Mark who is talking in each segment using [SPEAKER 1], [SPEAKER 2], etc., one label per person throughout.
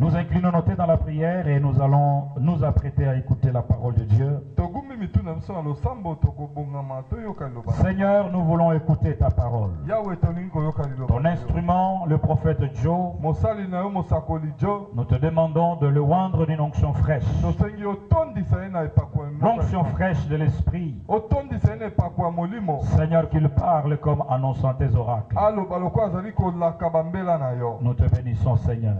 [SPEAKER 1] Nous inclinons nos têtes dans la prière et nous allons nous apprêter à écouter la parole de Dieu. Seigneur, nous voulons écouter ta parole. Ton instrument, le prophète Joe, nous te demandons de le oindre d'une onction fraîche. L'onction fraîche de l'Esprit. Seigneur, qu'il parle comme annonçant tes oracles. Nous te bénissons, Seigneur.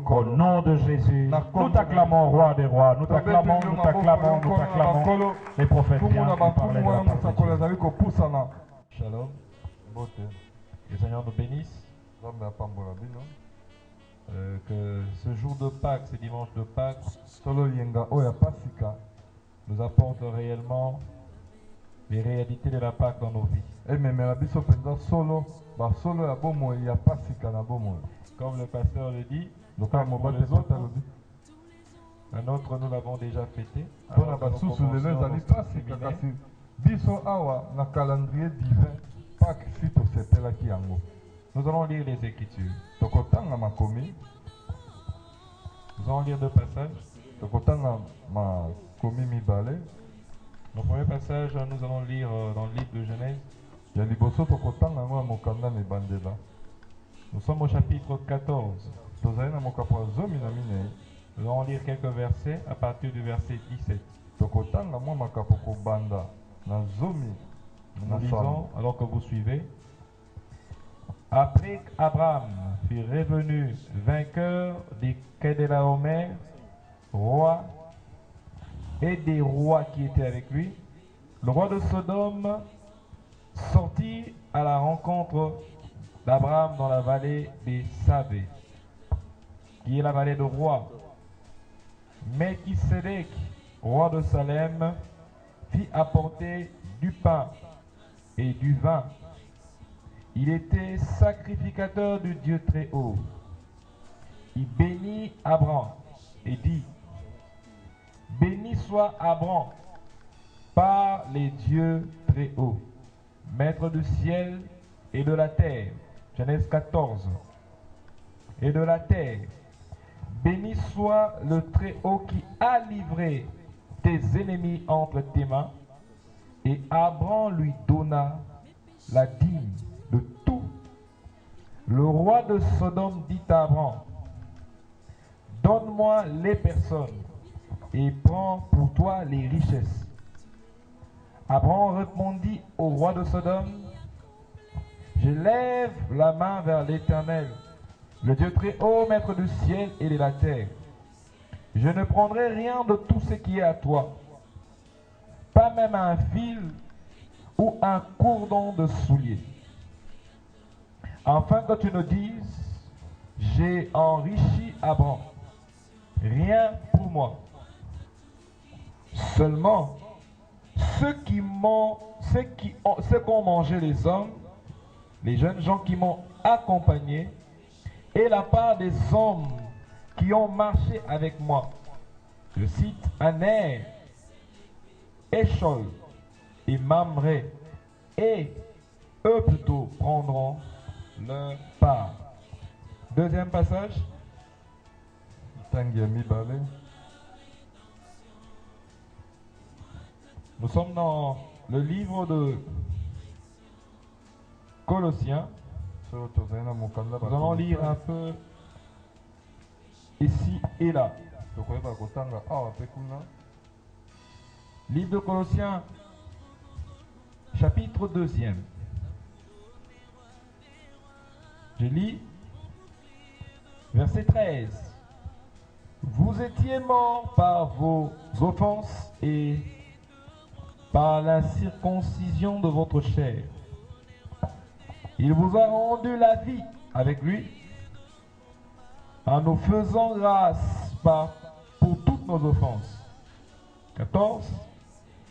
[SPEAKER 1] Au nom de Jésus, nous t'acclamons, roi des rois. Nous t'acclamons, nous t'acclamons, nous t'acclamons. Les prophètes viennent nous parler de la parole de Dieu.
[SPEAKER 2] Shalom. Que le Seigneur nous bénisse. Que ce jour de Pâques, ce dimanche de Pâques, nous apporte réellement les réalités de la Pâques dans nos vies. Comme le pasteur le dit, un autre nous l'avons déjà fêté. Nous allons lire les Écritures. Nous allons lire deux passages. Le premier passage, nous allons lire dans le livre de Genèse. Nous sommes au chapitre 14. Nous allons lire quelques versets à partir du verset 17. Nous lisons alors que vous suivez. Après qu'Abraham fut revenu vainqueur des Kedélaomer, roi, et des rois qui étaient avec lui, le roi de Sodome sortit à la rencontre d'Abraham dans la vallée des Savé, qui est la vallée de roi. Melchisédek, roi de Salem, fit apporter du pain et du vin. Il était sacrificateur du Dieu très haut. Il bénit Abraham et dit: béni soit Abraham par les dieux très hauts, maître du ciel et de la terre. Genèse 14. Et de la terre. Béni soit le très haut qui a livré tes ennemis entre tes mains. Et Abraham lui donna la dîme de tout. Le roi de Sodome dit à Abraham: donne-moi les personnes et prends pour toi les richesses. Abraham répondit au roi de Sodome: je lève la main vers l'Éternel, le Dieu très haut, maître du ciel et de la terre. Je ne prendrai rien de tout ce qui est à toi, pas même un fil ou un cordon de soulier, afin que tu ne dises: j'ai enrichi Abraham. Rien pour moi. Seulement, ce qu'ont mangé les hommes, les jeunes gens qui m'ont accompagné, et la part des hommes qui ont marché avec moi. Je cite Aner, Échol et Mamré, et eux plutôt prendront leur part. Deuxième passage. Nous sommes dans le livre de Colossiens. Nous allons lire un peu ici et là. Livre de Colossiens, chapitre 2e. Je lis verset 13. Vous étiez morts par vos offenses et par la circoncision de votre chair. Il vous a rendu la vie avec lui, en nous faisant grâce pour toutes nos offenses. 14.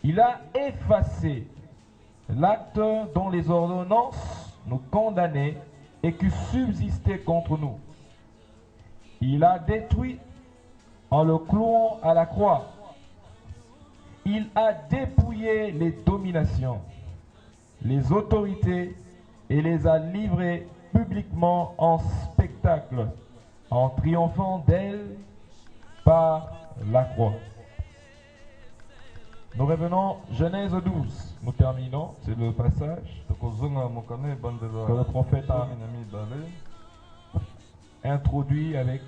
[SPEAKER 2] Il a effacé l'acte dont les ordonnances nous condamnaient et qui subsistait contre nous. Il a détruit en le clouant à la croix. Il a dépouillé les dominations, les autorités et les a livrées publiquement en spectacle, en triomphant d'elle par la croix. Nous revenons, Genèse 12. Nous terminons, c'est le passage que le prophète a introduit avec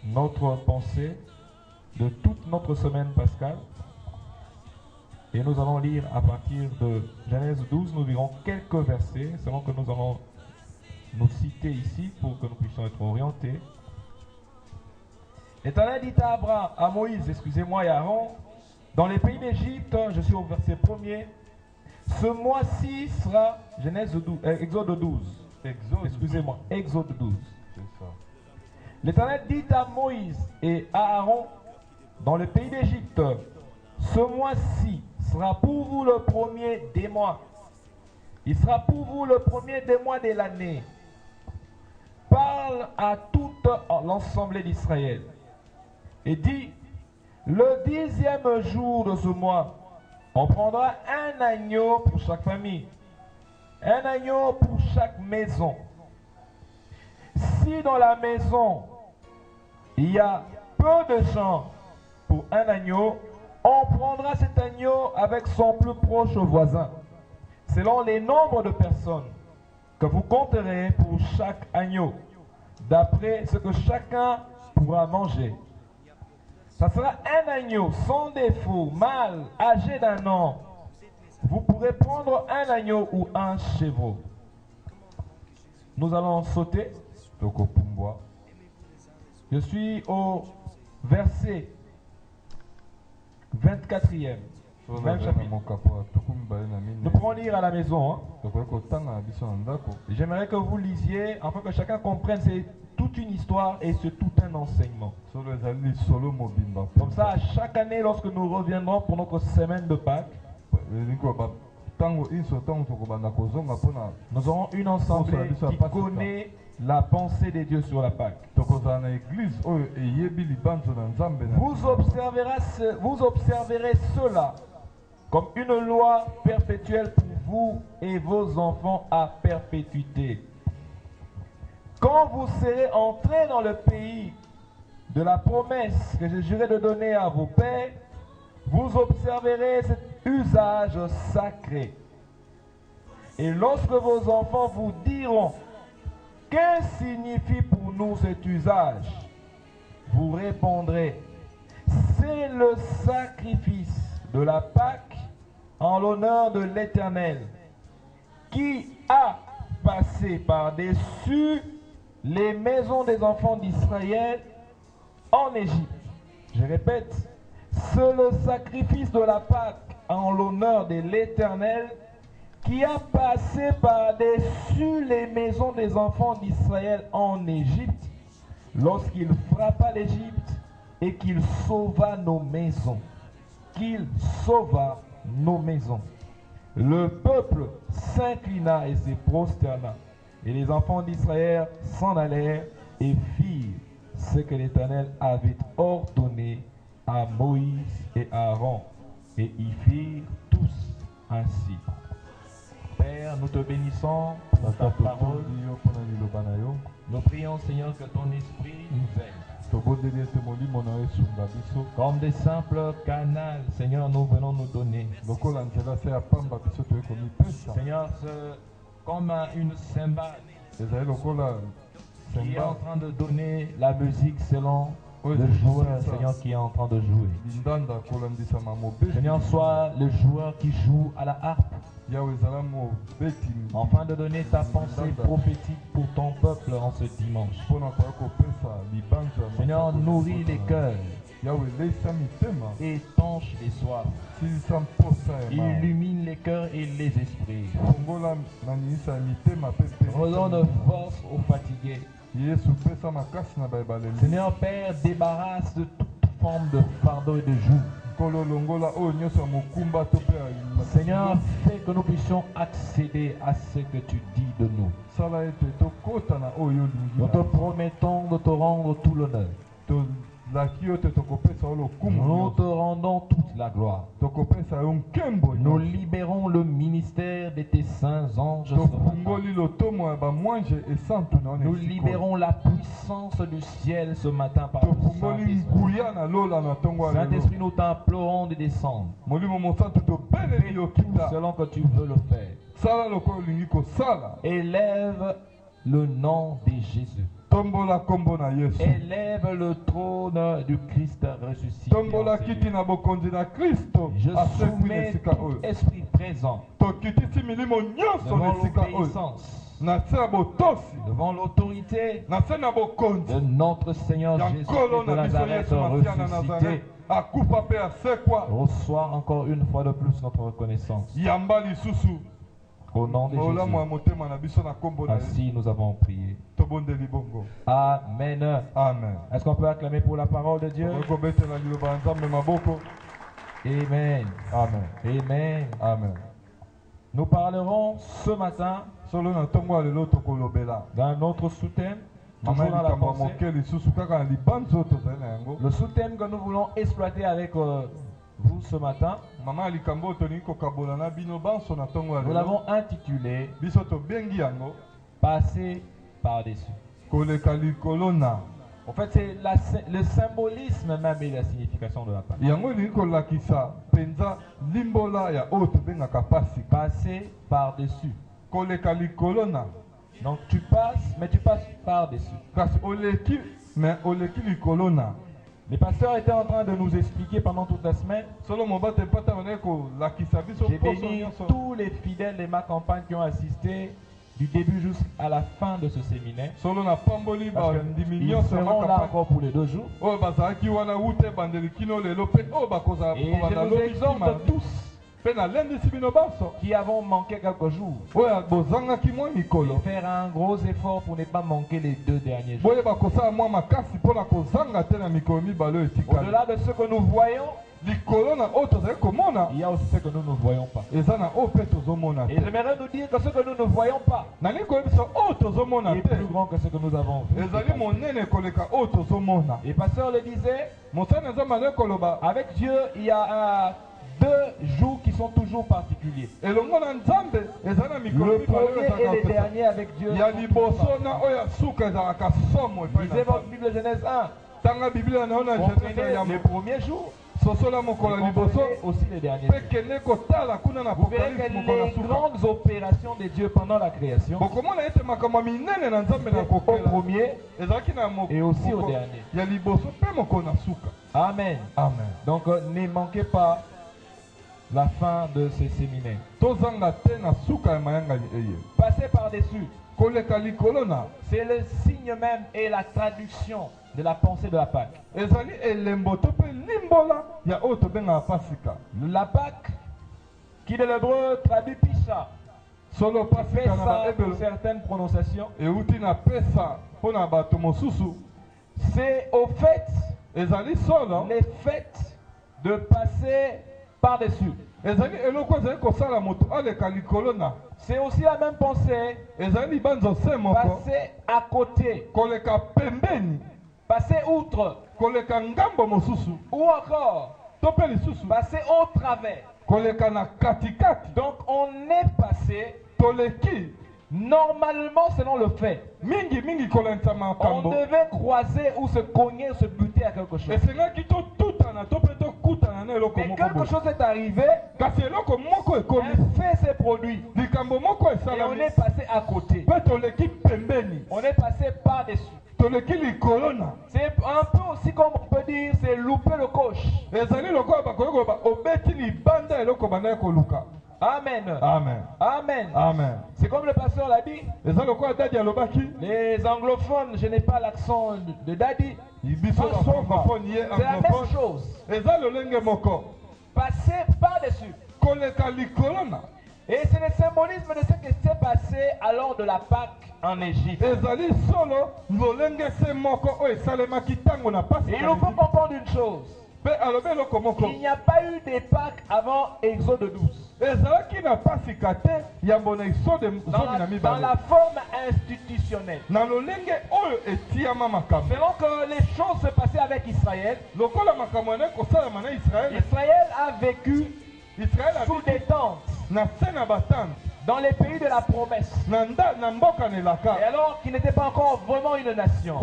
[SPEAKER 2] notre pensée de toute notre semaine pascale. Et nous allons lire à partir de Genèse 12, nous lirons quelques versets, selon que nous allons nous citer ici pour que nous puissions être orientés. L'Éternel dit à Moïse, excusez-moi, et à Aaron, dans les pays d'Égypte, je suis au verset 1er, ce mois-ci sera Exode 12. Excusez-moi, Exode 12. L'Éternel dit à Moïse et à Aaron, dans le pays d'Égypte, ce mois-ci sera pour vous le premier des mois. Il sera pour vous le premier des mois de l'année. Parle à tout l'ensemble d'Israël et dit, le 10e jour de ce mois, on prendra un agneau pour chaque famille, un agneau pour chaque maison. Si dans la maison, il y a peu de gens pour un agneau, on prendra cet agneau avec son plus proche voisin, selon les nombres de personnes que vous compterez pour chaque agneau, d'après ce que chacun pourra manger. Ça sera un agneau sans défaut, mâle, âgé d'1 an. Vous pourrez prendre un agneau ou un chevreau. Nous allons sauter. Je suis au verset 24e. Même chapitre. Nous pouvons lire à la maison. Hein? J'aimerais que vous lisiez afin que chacun comprenne. C'est toute une histoire et c'est tout un enseignement. Comme ça, à chaque année, lorsque nous reviendrons pour notre semaine de Pâques, nous aurons une assemblée qui connaît la pensée des dieux sur la Pâque. Vous observerez cela comme une loi perpétuelle pour vous et vos enfants à perpétuité. Quand vous serez entrés dans le pays de la promesse que je jurais de donner à vos pères, vous observerez cet usage sacré. Et lorsque vos enfants vous diront, que signifie pour nous cet usage? Vous répondrez, c'est le sacrifice de la Pâque en l'honneur de l'Éternel, qui a passé par-dessus les maisons des enfants d'Israël en Égypte. Je répète, c'est le sacrifice de la Pâque en l'honneur de l'Éternel qui a passé par-dessus les maisons des enfants d'Israël en Égypte lorsqu'il frappa l'Égypte et qu'il sauva nos maisons. Qu'il sauva nos maisons. Le peuple s'inclina et se prosterna. Et les enfants d'Israël s'en allèrent et firent ce que l'Éternel avait ordonné à Moïse et à Aaron. Et ils firent tous ainsi. Père, nous te bénissons pour ta parole. Nous prions, Seigneur, que ton esprit nous aide. Comme des simples canals, Seigneur, nous venons nous donner. Seigneur, comme une cymbale qui est en train de donner la musique selon le joueur, Seigneur, qui est en train de jouer. Seigneur, sois le joueur qui joue à la harpe, afin de donner ta pensée prophétique pour ton peuple en ce dimanche. Seigneur, nourris les cœurs, étanche les soifs, illumine les cœurs et les esprits, redonne force aux fatigués. Seigneur Père, débarrasse de toute forme de fardeau et de joug. Seigneur, fais que nous puissions accéder à ce que tu dis de nous. Nous te promettons de te rendre tout l'honneur. Nous te rendons toute la gloire. Nous libérons le ministère de tes saints anges. Nous libérons la puissance du ciel ce matin par le Saint-Esprit. Saint-Esprit, nous t'implorons de descendre. Selon que tu veux le faire. Élève le nom de Jésus. Élève le trône du Christ ressuscité. Je soumets tout esprit présent devant l'obéissance, devant l'autorité de notre Seigneur Jésus de Nazareth ressuscité. Reçois encore une fois de plus notre reconnaissance. Au nom de Jésus. Ainsi nous avons prié. Amen.
[SPEAKER 1] Amen.
[SPEAKER 2] Est-ce qu'on peut acclamer pour la parole de Dieu? Amen.
[SPEAKER 1] Amen.
[SPEAKER 2] Amen.
[SPEAKER 1] Amen.
[SPEAKER 2] Nous parlerons ce matin d'un autre sous-thème. Toujours dans la pensée. Le sous-thème que nous voulons exploiter avec vous ce matin, nous l'avons intitulé Passer par-dessus. En fait, c'est le symbolisme même et la signification de la parole. Passer par-dessus. Donc tu passes, mais tu passes par-dessus. Les pasteurs étaient en train de nous expliquer pendant toute la semaine. J'ai béni tous les fidèles de ma campagne qui ont assisté du début jusqu'à la fin de ce séminaire. Ils seront là encore pour les 2 jours. Et je vous exhorte tous qui avons manqué quelques jours et faire un gros effort pour ne pas manquer les 2 derniers jours. Au-delà de ce que nous voyons, il y a aussi ce que nous ne voyons pas. Et j'aimerais nous dire que ce que nous ne voyons pas est plus grand que ce que nous avons vu. Et pasteur le disait, avec Dieu, il y a 2 jours qui sont toujours particuliers. Le premier et le dernier avec Dieu. Lisez votre Bible Genèse 1. Comprenez les premiers jours. Aussi les derniers. Vous verrez que les grandes opérations de Dieu pendant la création, au premier et aussi au dernier. Amen.
[SPEAKER 1] Amen.
[SPEAKER 2] Donc ne manquez pas la fin de ce séminaire. Passer par-dessus. C'est le signe même et la traduction de la pensée de la Pâque. La Pâque, qui de l'hébreu traduit Pisa, Pesa pour certaines prononciations, c'est au fait, les fêtes de passer par-dessus. C'est aussi la même pensée. Passer à côté. Passer outre. Ou encore passer au travers. Donc on est passé normalement selon le fait. On devait croiser ou se cogner ou se buter à quelque chose. Mais quelque chose est arrivé, un fait s'est produit. Et on est passé à côté. On est passé par-dessus. C'est un peu aussi comme on peut dire, c'est louper le coche. Amen.
[SPEAKER 1] Amen.
[SPEAKER 2] Amen.
[SPEAKER 1] Amen.
[SPEAKER 2] C'est comme le pasteur l'a dit. Les anglophones, je n'ai pas l'accent de Daddy. C'est la même chose. Passer par-dessus. Et c'est le symbolisme de ce qui s'est passé alors de la Pâque en Égypte. Et il nous faut comprendre une chose. Il n'y a pas eu des Pâques avant Exode 12. Dans la forme institutionnelle. Selon que les choses se passaient avec Israël, Israël a vécu sous des tentes dans les pays de la promesse. Et alors qu'il n'était pas encore vraiment une nation.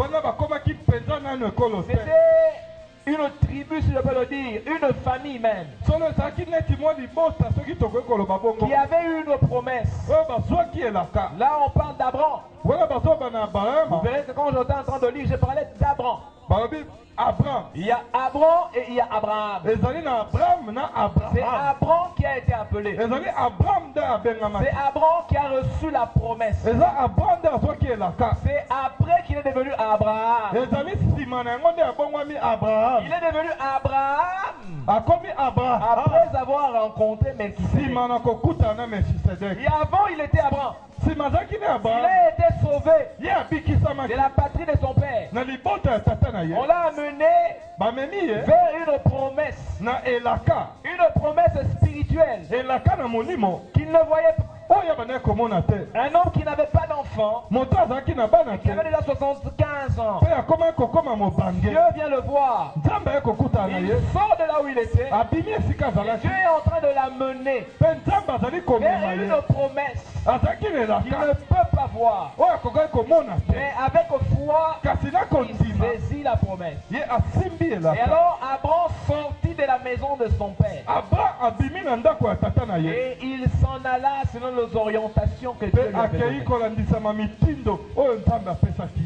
[SPEAKER 2] C'était une tribu, si je peux le dire, une famille même, qui avait une promesse. Là on parle d'Abraham. Vous verrez que quand j'étais en train de lire, je parlais d'Abraham. Il y a Abraham et il y a Abraham. C'est Abraham qui a été appelé. C'est Abraham qui a reçu la promesse. C'est après qu'il est devenu Abraham. Il est devenu Abraham après avoir rencontré Melchisedec. Et avant il était Abraham. Il a été sauvé de la patrie de son père. On l'a amené vers une promesse. Une promesse spirituelle qu'il ne voyait pas. Un homme qui n'avait pas d'enfant, qui avait déjà 75 ans. Dieu vient le voir. Il sort de là où il était. Et Dieu est en train de l'amener vers une promesse qu'il ne peut pas voir. Mais avec foi, il saisit la promesse. Et alors Abraham sortit de la maison de son père. Et il s'en alla selon les orientations que Dieu lui avait données.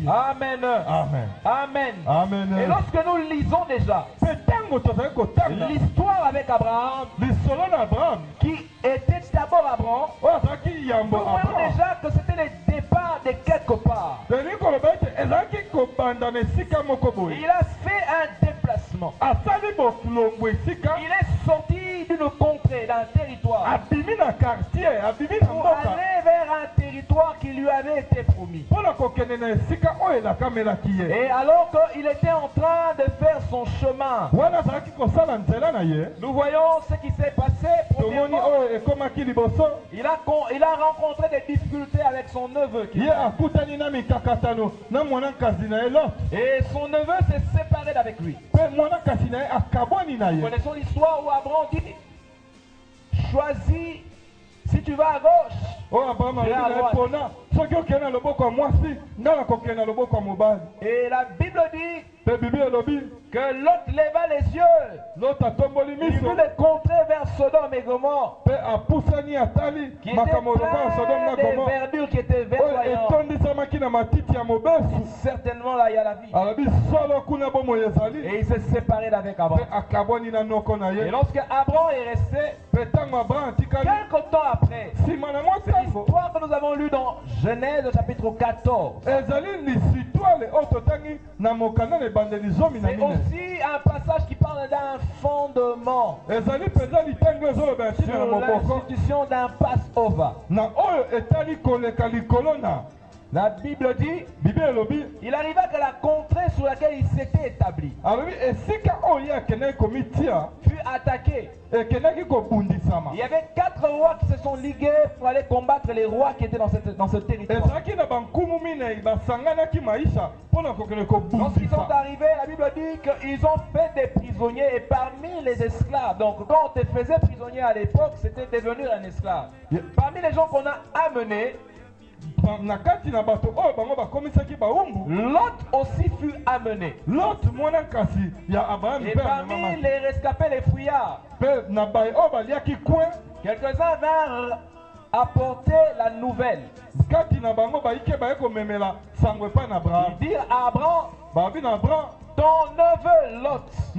[SPEAKER 2] Amen. Amen. Amen. Et lorsque nous lisons déjà l'histoire avec Abraham, qui était d'abord Abraham, nous voyons déjà que c'était le départ de quelque part. Il a fait un déplacement. Il est sorti d'une contrée, d'un territoire, pour aller vers un territoire qui lui avait été promis. Et alors qu'il était en train de faire son chemin, nous voyons ce qui s'est passé. Premièrement, il a rencontré des difficultés avec son neveu. Et son neveu s'est séparé d'avec lui. Nous connaissons l'histoire où Abraham dit: choisis, si tu vas à gauche, je vais à droite. Et la Bible dit que Lot leva les yeux, il vit le contrée vers Sodome et Gomorrhe, qui était plein des verdures qui étaient verdoyantes. Certainement là il y a la vie. Et il s'est séparé d'avec Abraham. Et lorsque Abraham est resté, quelque temps après, c'est l'histoire que nous avons lue dans Genèse chapitre 14. C'est aussi un passage qui parle d'un fondement sur l'institution d'un Passover. La Bible dit, il arriva que la contrée sur laquelle il s'était établi fut attaquée. Il y avait 4 rois qui se sont ligués pour aller combattre les rois qui étaient dans ce territoire. Lorsqu'ils sont arrivés, la Bible dit qu'ils ont fait des prisonniers, et parmi les esclaves, donc quand on te faisait prisonnier à l'époque, c'était devenir un esclave. Parmi les gens qu'on a amenés, Lot aussi fut amené. Et parmi les rescapés, les fouillards, quelques-uns vinrent apporter la nouvelle. Ils dirent à Abraham: ton neveu Lot a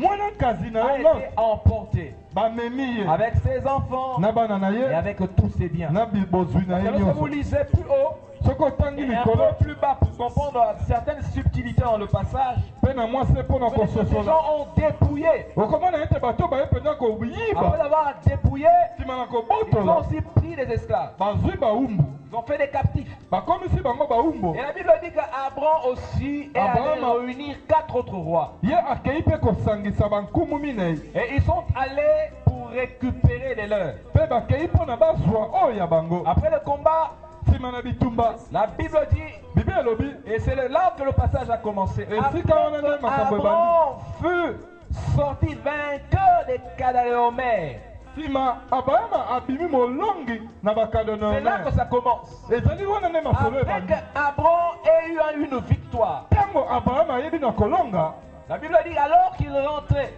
[SPEAKER 2] été emporté avec ses enfants et avec tous ses biens. Lorsque vous lisez plus haut et un peu plus bas pour comprendre certaines subtilités dans le passage, ces gens ont dépouillé. Après avoir dépouillé, ils ont aussi pris des esclaves. Ils ont fait des captifs. Et la Bible dit qu'Abraham aussi est allé réunir 4 autres rois. Et ils sont allés pour récupérer les leurs. Après le combat, la Bible dit, et c'est là que le passage a commencé. Abraham fut sorti vainqueur des Cadorlaomer. C'est là que ça commence. Après qu'Abraham ait eu une victoire, la Bible dit alors qu'il rentrait,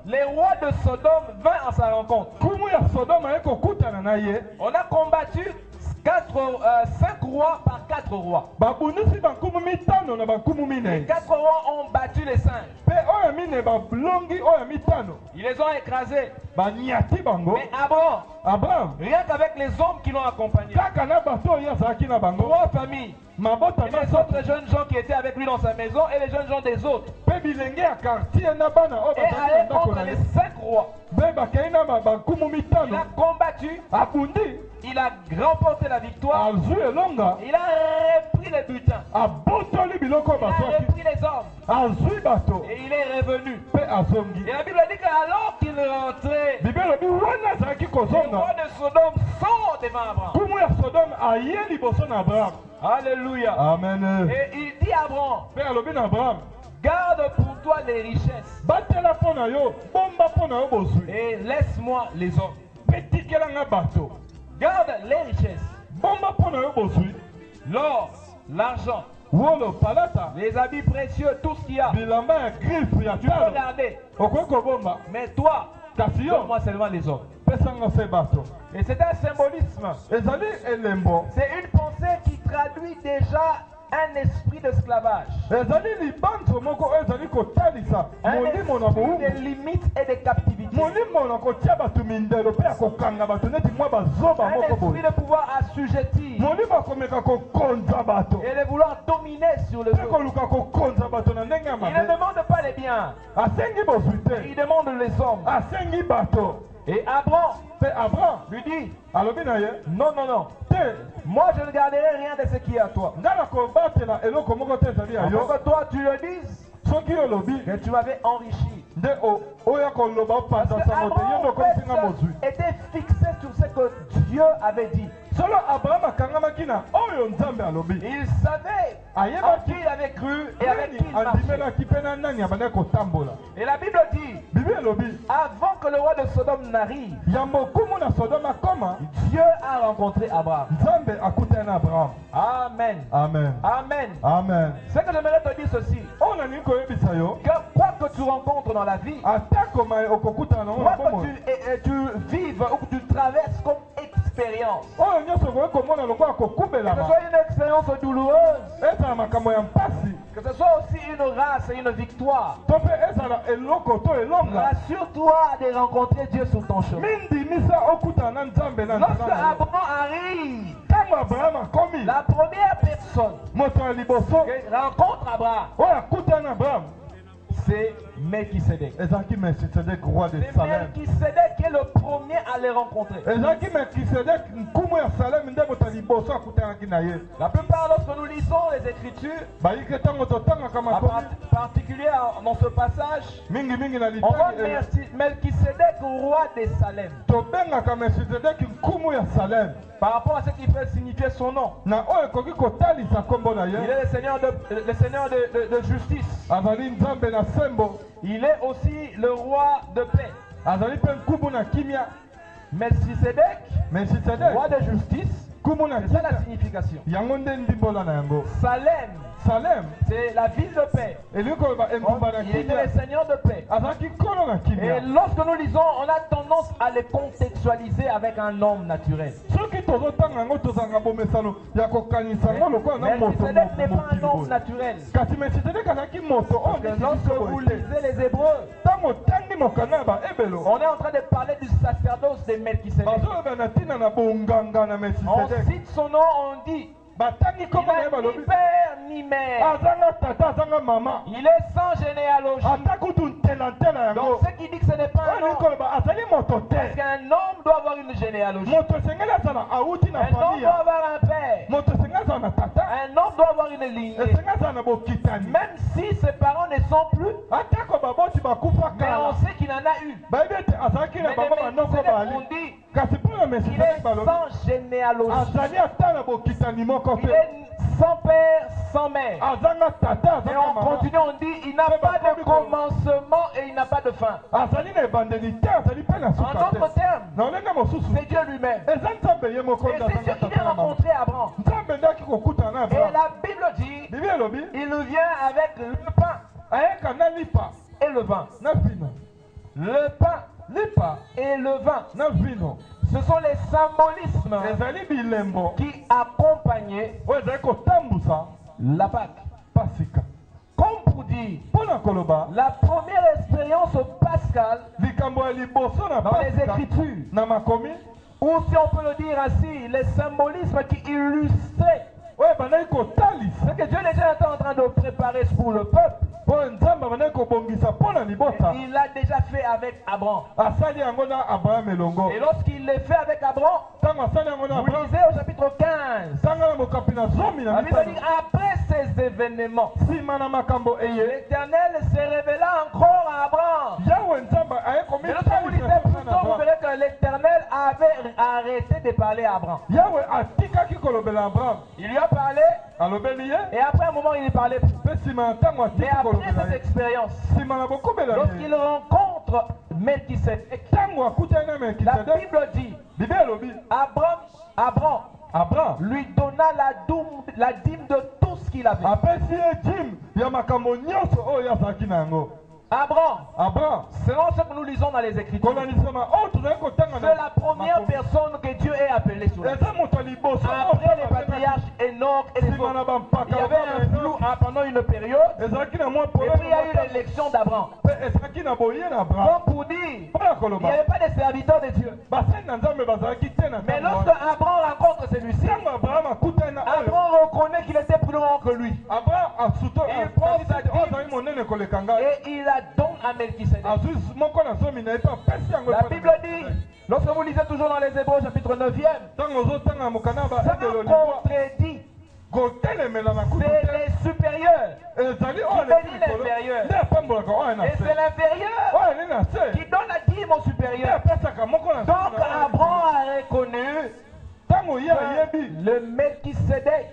[SPEAKER 2] les rois de Sodome vinrent à sa rencontre. On a combattu 5 rois par 4 rois. Les 4 rois ont battu les 5. Ils les ont écrasés. Mais Abraham, rien qu'avec les hommes qui l'ont accompagné, 3 familles, et les autres jeunes gens qui étaient avec lui dans sa maison et les jeunes gens des autres, et allé contre les 5 rois. Il a combattu, il a remporté la victoire, il a repris les butins, il a repris les hommes, et il est revenu. Et la Bible dit qu'alors qu'il rentrait, les rois de Sodome sont devant Abraham. Alléluia.
[SPEAKER 1] Amen.
[SPEAKER 2] Et il dit à Abraham, garde pour toi les richesses et laisse-moi les hommes. Garde les richesses, l'or, l'argent, les habits précieux, tout ce qu'il y a. Tu peux garder. Mais toi, donne-moi seulement les hommes. Et c'est un symbolisme. C'est une pensée qui traduit déjà un esprit d'esclavage, un esprit de limites et de captivité, un esprit de pouvoir assujettir et de vouloir dominer sur le autres. Il ne demande pas les biens, il demande les hommes. Et Abraham lui dit, non, non, non, moi je ne garderai rien de ce qui est à toi. Il faut que toi tu le dises que tu m'avais enrichi. Parce que Abraham était fixé sur ce que Dieu avait dit. Il savait à qui il avait cru et avec qui il marchait. Et la Bible dit, avant que le roi de Sodome n'arrive, Dieu a rencontré Abraham. Amen.
[SPEAKER 1] Amen.
[SPEAKER 2] Amen.
[SPEAKER 1] Amen.
[SPEAKER 2] C'est que j'aimerais te dire ceci. Que quoi que tu rencontres dans la vie, quoi que tu vives ou que tu traverses comme expérience, que ce soit une expérience douloureuse, que ce soit aussi une race et une victoire, rassure-toi de rencontrer Dieu sur ton chemin. Lorsque Abraham arrive, la première personne qui rencontre Abraham, c'est Melchisedec.
[SPEAKER 1] C'est Melchisedec
[SPEAKER 2] qui est le premier à les rencontrer. La plupart lorsque nous lisons les Écritures, en particulier dans ce passage, on voit Melchisedec roi des Salem. Par rapport à ce qui peut signifier son nom. Il est le Seigneur de justice. Il est aussi le roi de paix. Melchisedec, roi de justice, c'est ça la signification. Salem, c'est la ville de paix. Il était le Seigneur de paix. Et lorsque nous lisons, on a tendance à les contextualiser avec un homme naturel. Melchisedec n'est pas un homme naturel. Parce que lorsque vous lisez les Hébreux, on est en train de parler du sacerdoce de Melchisedec. On cite son nom, on dit il n'a ni père ni mère. Il est sans généalogie. Donc ce qui dit que ce n'est pas un homme. Parce qu'un homme doit avoir une généalogie. Un homme
[SPEAKER 3] une lignée. Même si ses parents ne sont plus, mais on sait qu'il en a eu. Mais les Melchisedec ont dit, il est sans généalogie. Il est sans père, sans mère. Et on continue, on dit, il n'a pas de commencement et il n'a pas de fin. En d'autres termes, c'est Dieu lui-même. Et c'est Dieu qui vient rencontrer Abraham. Et la Bible dit, il vient avec le pain et le vin. Le pain et le vin. Ce sont les symbolismes qui accompagnaient la Pâque. Comme pour dire, la première expérience pascale dans les Écritures, ou si on peut le dire ainsi, les symbolismes qui illustraient ce que Dieu déjà était en train de préparer pour le peuple. Il l'a déjà fait avec Abraham. Et lorsqu'il l'a fait avec Abraham, vous lisez au chapitre 15, la Bible dit, après ces événements, l'Éternel s'est révélé encore à Abraham. Mais lorsque vous lisez plus tôt, vous verrez que l'Éternel avait arrêté de parler à Abraham. Il lui a parlé, et après un moment il ne parlait plus. Mais après cette expérience, lorsqu'il rencontre Melchisedec, la Bible dit, Abraham lui donna la dîme de tout ce qu'il avait. Abraham, selon ce que nous lisons dans les Écritures, c'est la première personne que Dieu ait appelée sur la terre. Après les patriarches Enoch et les autres, il y avait un flou pendant une période, et puis il y a eu l'élection d'Abraham. Comme pour dire, il n'y avait pas de serviteurs de Dieu. Mais lorsque Abraham rencontre celui-ci, Abraham reconnaît qu'il était plus grand que lui. Il prend sa dîme et il la donne à Melchisedec. La Bible dit, lorsque vous lisez toujours dans les Hébreux chapitre 9e, ça contredit. C'est les supérieurs qui bénissent l'inférieur. Et c'est l'inférieur qui donne la dîme au supérieur. Donc Abraham a reconnu le Melchisedec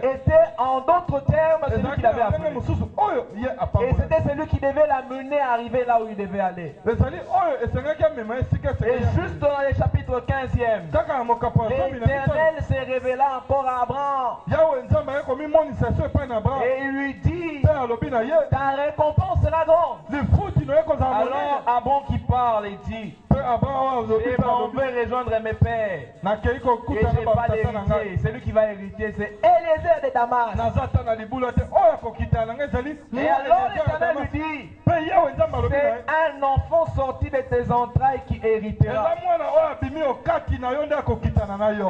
[SPEAKER 3] était en d'autres termes celui qu'il avait appelé. Et c'était celui qui devait l'amener à arriver là où il devait aller. Et juste dans les chapitres 15e, l'Éternel s'est révélé encore à Abraham. Et il lui dit, ta récompense sera grande. Alors Abraham qui parle et dit, je m'en vais rejoindre mes pères. Et je n'ai pas d'héritier. Celui qui va hériter, c'est Eliezer de Damas. Et alors l'Éternel lui dit, c'est un enfant sorti de tes entrailles qui héritera.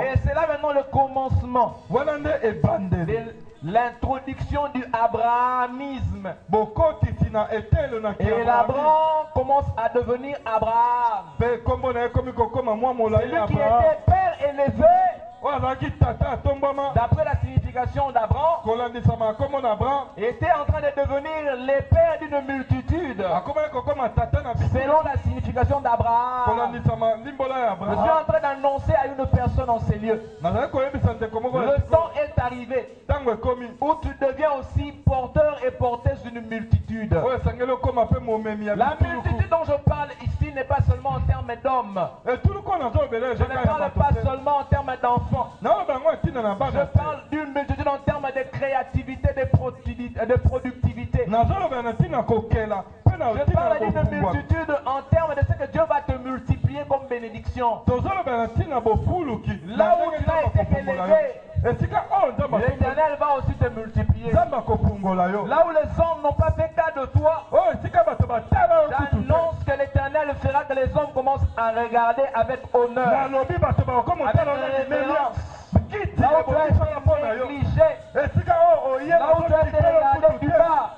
[SPEAKER 3] Et c'est là maintenant le commencement de l'introduction du abrahamisme. Et l'Abraham commence à devenir Abraham. Celui qui était père élevé, d'après la signification d'Abraham, était en train de devenir le père d'une multitude. Selon la signification d'Abraham, je suis en train d'annoncer à une personne en ces lieux. Le temps est arrivé où tu deviens aussi porteur et porteuse d'une multitude. La multitude dont je parle ici n'est pas seulement en termes d'hommes. Je ne parle pas seulement en termes d'enfants. Je parle d'une multitude en termes de créativité, de productivité. Je parle d'une multitude en termes de ce que Dieu va te multiplier comme bénédiction. Là où tu as été élevé, l'Éternel va aussi te multiplier. Là où les hommes n'ont pas fait cas de toi, j'annonce que l'Éternel fera que les hommes commencent à regarder avec honneur, avec révérence. Là où tu as été négligé, là où tu as été regardé du bas,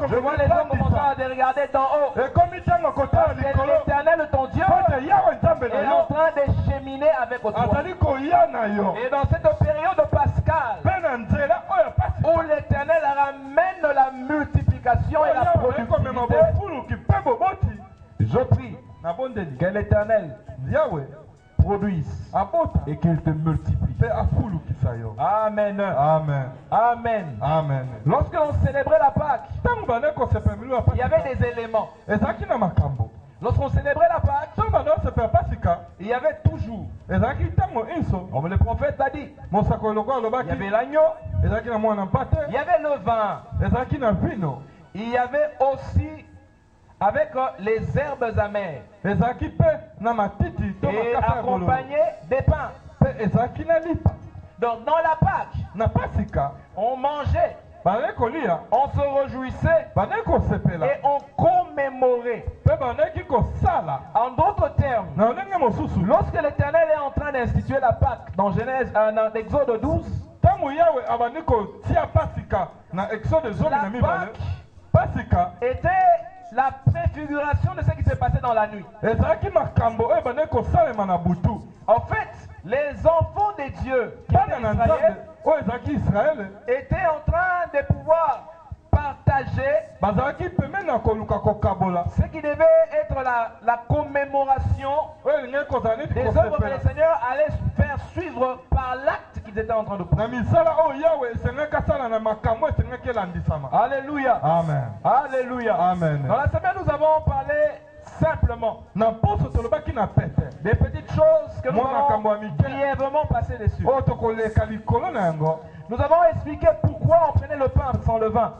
[SPEAKER 3] je vois les hommes commencer à te regarder d'en haut. Parce que l'Éternel, ton Dieu, est en train de cheminer avec toi. Et dans cette période pascale, multiplication et la productivité, je prie que l'Éternel produise et qu'il te multiplie. Amen.
[SPEAKER 1] Amen.
[SPEAKER 3] Amen.
[SPEAKER 1] Amen.
[SPEAKER 3] Lorsque l'on célébrait la Pâque, il y avait des éléments. Lorsqu'on célébrait la Pâque, il y avait toujours, comme le prophète l'a dit, il y avait l'agneau, il y avait le vin, il y avait aussi avec les herbes amères et accompagné des pains. Donc dans la Pâque, on mangeait, on se réjouissait et on commémorait. En d'autres termes, lorsque l'Éternel est en train d'instituer la Pâque dans Genèse, dans Exode 12, la Pâque était la préfiguration de ce qui s'est passé dans la nuit. En fait, les enfants de Dieu qui étaient Israël étaient en train de pouvoir partager ce qui devait être la commémoration des œuvres que le Seigneur allait faire suivre par l'acte qu'ils étaient en train de faire. Alléluia.
[SPEAKER 1] Amen.
[SPEAKER 3] Alléluia.
[SPEAKER 1] Amen.
[SPEAKER 3] Dans la semaine, nous avons parlé simplement des petites choses que nous avons brièvement passé dessus. Nous avons expliqué pourquoi on prenait le pain sans le vin.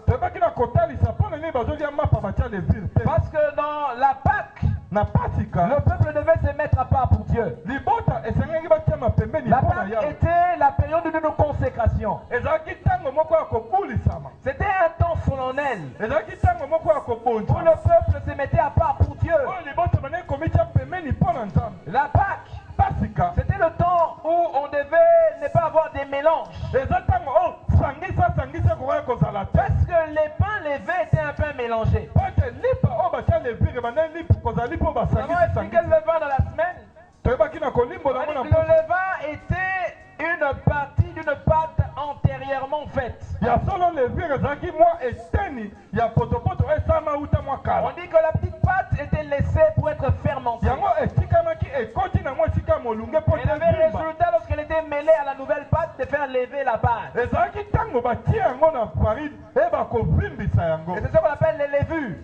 [SPEAKER 3] Parce que dans la Pâque, le peuple devait se mettre à part pour Dieu. La Pâque était la période de nos consécrations. C'était un temps solennel où le peuple se mettait à part pour Dieu. La Pâque, c'était le temps où on devait ne pas avoir des mélanges. Parce que les pains levés étaient un pain mélangé. Nous avons expliqué le levain dans la semaine. Le levain était une partie d'une pâte antérieurement faite. On dit que la petite pâte était laissée pour être fermentée. Et le résultat, lorsqu'elle était mêlée à la nouvelle pâte, de faire lever la pâte. Et c'est ce qu'on appelle les levures.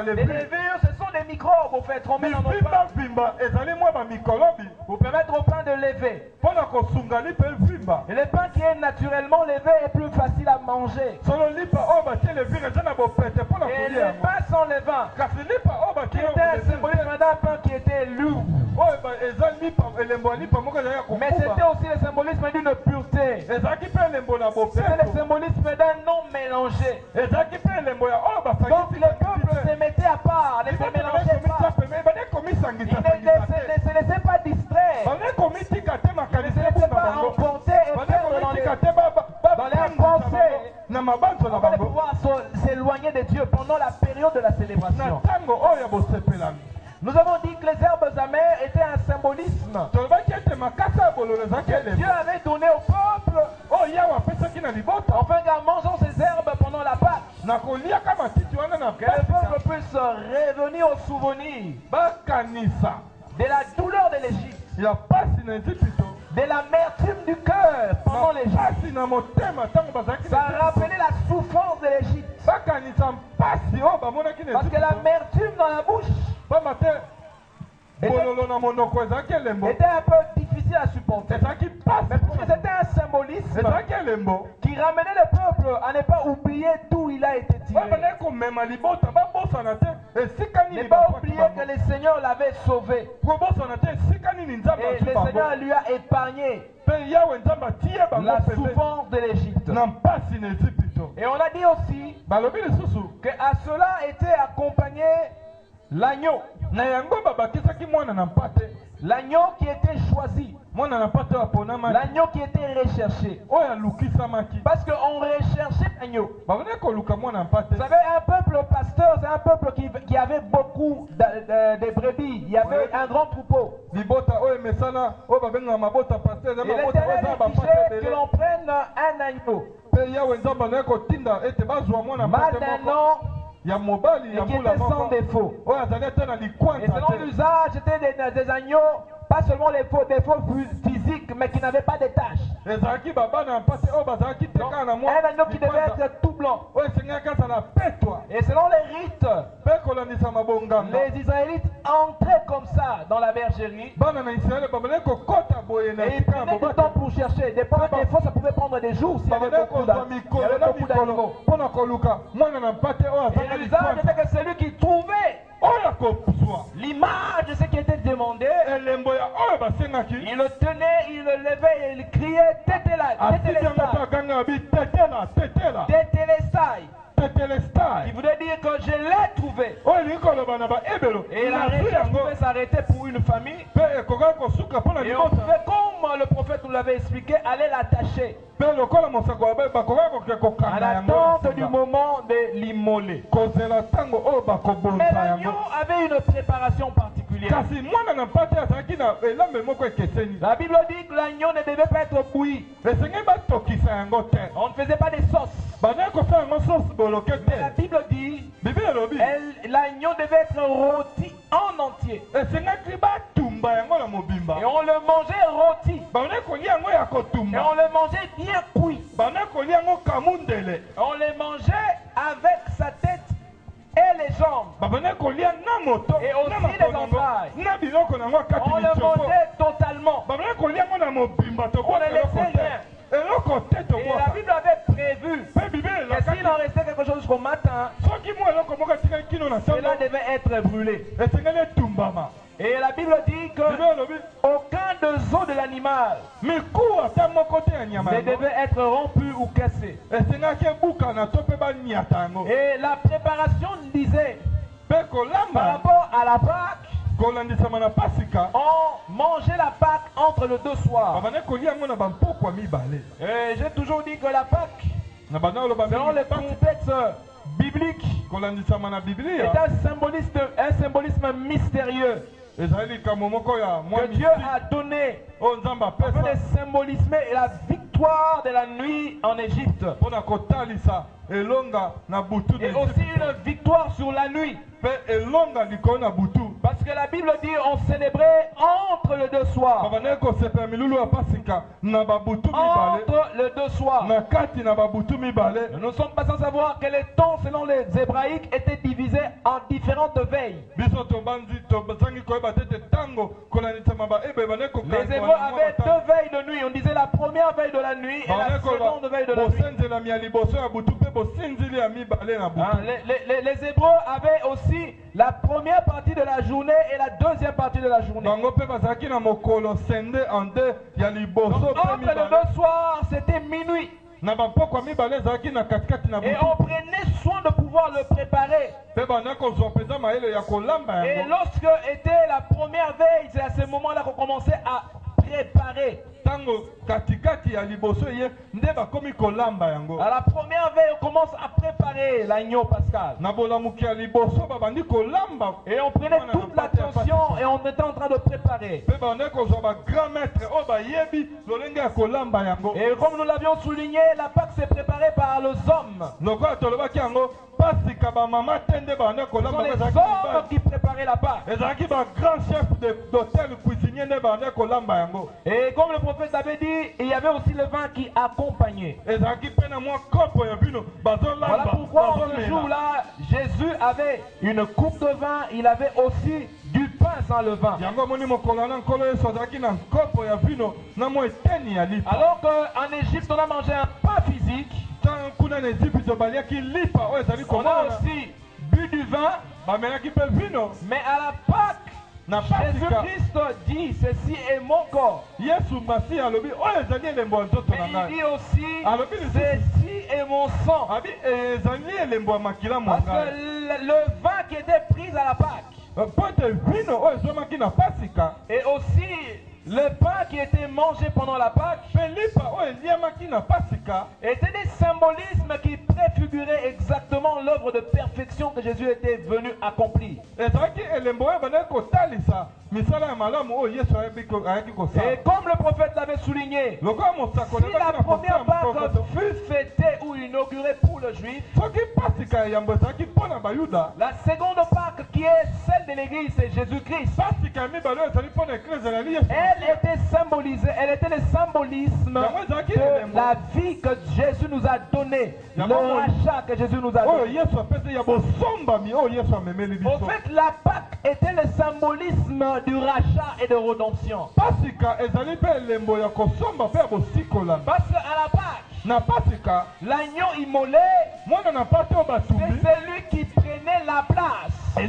[SPEAKER 3] Les levures, ce sont des microbes au fait, qu'on met dans notre pain pour permettre au pain de lever. Et le pain qui est naturellement levé est plus facile à manger. Et le pain sans levain, qui était un symbolisme d'un pain qui était lourd. Mais c'était aussi le symbolisme d'une pureté. C'était le symbolisme d'un non mélangé. Donc le peuple se mettait à part, ne se mélangeait pas. Il ne se laissait pas distraire. Il ne se laissait pas emporter et perdre dans les pensées. Afin de pouvoir s'éloigner de Dieu pendant la période de la célébration. Nous avons dit que les herbes amères étaient un symbolisme que Dieu avait donné au peuple, afin qu'en mangeant ces herbes pendant la Pâque, que le peuple puisse revenir au souvenir de la douleur de l'Égypte, de l'amertume du cœur pendant l'Égypte. Ça rappelait la souffrance de l'Égypte. Parce que l'amertume dans la bouche était un peu difficile à supporter. Mais pour que c'était un symbolisme qui ramenait le peuple à ne pas oublier d'où il a été tiré. Ne pas oublier que le Seigneur l'avait sauvé. Et le Seigneur lui a épargné la souffrance de l'Égypte. Et on a dit aussi qu'à cela était accompagné l'agneau. L'agneau qui était choisi. L'agneau qui était recherché. Parce qu'on recherchait l'agneau. Vous savez, un peuple pasteur, c'est un peuple qui avait beaucoup de brebis. Il y avait un grand troupeau. Et l'Éternel exigeait que l'on prenne un agneau. Maintenant, et qui était sans défaut. Et selon l'usage, c'était des agneaux, pas seulement les défauts physiques, mais qui n'avaient pas de taches. Donc, un agneau qui devait être tout blanc. Et selon les rites, les Israélites entraient comme ça dans la bergerie. Et ils prenaient du temps pour chercher. Des fois, ça pouvait prendre des jours s'il y avait beaucoup d'animaux. Et l'usage était que celui qui trouvait l'image de ce qui était demandé, il le tenait, il le levait, il criait Tétélestai, qui voulait dire que je l'ai trouvé. Et la recherche pouvait s'arrêter pour une famille. Et on pouvait, comme le prophète nous l'avait expliqué, aller l'attacher à l'attente du moment de l'immoler. Mais l'agneau avait une préparation particulière. La Bible dit que l'agneau ne devait pas être bouilli. On ne faisait pas des sauces. Mais la Bible dit l'agneau devait être rôti en entier. Et on le mangeait rôti. Et on le mangeait bien cuit. On le mangeait avec sa tête et les jambes. Et aussi les entrailles. On le mangeait totalement. On ne laissait rien. Et la Bible avait prévu que s'il en restait quelque chose jusqu'au matin, cela devait être brûlé. Et la Bible dit que aucun des os de l'animal ne devait être rompu ou cassé. Et la préparation disait, par rapport à la Pâque, on mangeait la Pâque entre les deux soirs. Et j'ai toujours dit que la Pâque, selon le contexte biblique, est un symbolisme mystérieux que Dieu a donné afin de symboliser la victoire de la nuit en Égypte. Et aussi une victoire sur la nuit. Parce que la Bible dit on célébrait entre les deux soirs. Entre les deux soirs. Nous ne sommes pas sans savoir que les temps selon les Hébraïques étaient divisés en différentes veilles. Les Hébreux avaient deux veilles de nuit. On disait la première veille de la nuit et la seconde veille de la nuit. Les Hébreux avaient aussi la première partie de la journée et la deuxième partie de la journée. Donc, entre les deux soirs, c'était minuit. Et on prenait soin de pouvoir le préparer. Et lorsque était la première veille, c'est à ce moment-là qu'on commençait à préparer. À la première veille, on commence à préparer l'agneau pascal. Et on prenait toute l'attention et on était en train de préparer. Et comme nous l'avions souligné, la Pâque s'est préparée par les hommes. Ce sont les hommes qui préparaient la Pâque. Et comme le prophète avait dit, il y avait aussi le vin qui accompagnait. Voilà pourquoi en ce jour-là, Jésus avait une coupe de vin, il avait aussi du pain sans le vin. Alors qu'en Égypte, on a mangé un pain physique. On a aussi bu du vin, mais à la Pâque, Jésus-Christ dit ceci est mon corps. Mais il dit aussi ceci est mon sang. Parce que le vin qui était pris à la Pâque et aussi Le pain qui était mangé pendant la Pâque était des symbolismes qui préfiguraient exactement l'œuvre de perfection que Jésus était venu accomplir. Et comme le prophète l'avait souligné, si la première Pâque fut fêtée ou inaugurée pour le juif, la seconde Pâque qui est celle de l'Église, c'est Jésus-Christ. Elle était symbolisée, elle était le symbolisme de la vie que Jésus nous a donnée, le rachat que Jésus nous a donné. En fait, la Pâque était le symbolisme du rachat et de rédemption. Parce qu'à la Pâque, l'agneau immolé, c'est celui qui prenait la place de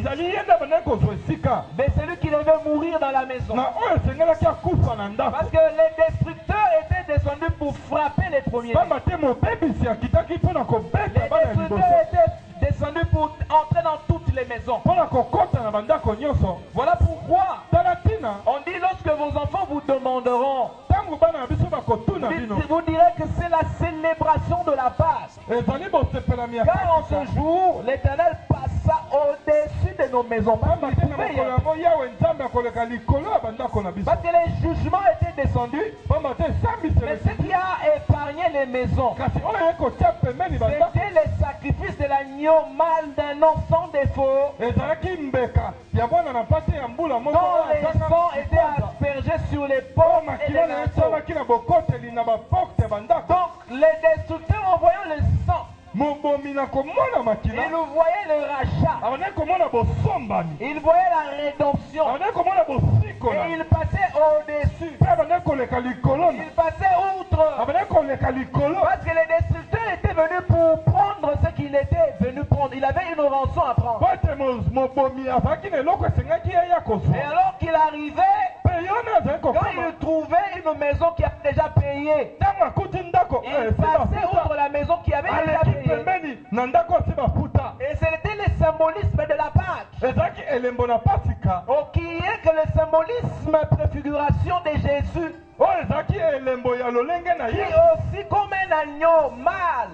[SPEAKER 3] celui qui devait mourir dans la maison. Parce que les destructeurs étaient descendus pour frapper les premiers. Les destructeurs étaient descendus pour entrer dans toutes les maisons. Voilà pourquoi on dit lorsque vos enfants vous demanderont, vous direz que c'est la célébration de la Pâque. Car en ce jour, l'Éternel passa au-dessus de nos maisons. Parce que les jugements étaient descendus. Mais ce qui a épargné les maisons, c'était les sacrifices de l'agneau mâle d'un an sans défaut. Quand les sangs étaient aspergés sur les portes et les linteaux. Donc les destructeurs, en voyant le sang, ils voyaient le rachat, ils voyaient la rédemption, et ils passaient au-dessus, ils passaient outre, parce que les destructeurs étaient venus pour prendre ce qu'il était venu prendre. Il avait une rançon à prendre. Et alors qu'il arrivait, quand il trouvait une maison qui avait déjà payé, il passait outre la maison qui avait déjà payé. Et c'était le symbolisme de la Pâque, qui est que le symbolisme préfiguration de Jésus, qui aussi comme un agneau mâle,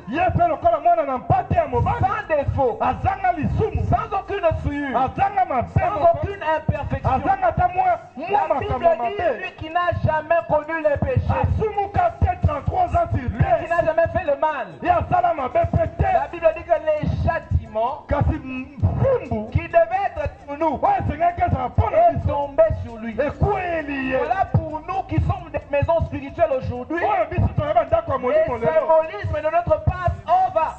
[SPEAKER 3] sans défaut, sans aucune souillure, sans aucune imperfection. La Bible dit lui qui n'a jamais connu les péchés, lui qui n'a jamais fait le mal. La Bible dit que les châtiments qui devaient être pour nous est tombé sur lui. Voilà pour nous qui sommes des maisons spirituelles aujourd'hui, le symbolisme de notre Passover.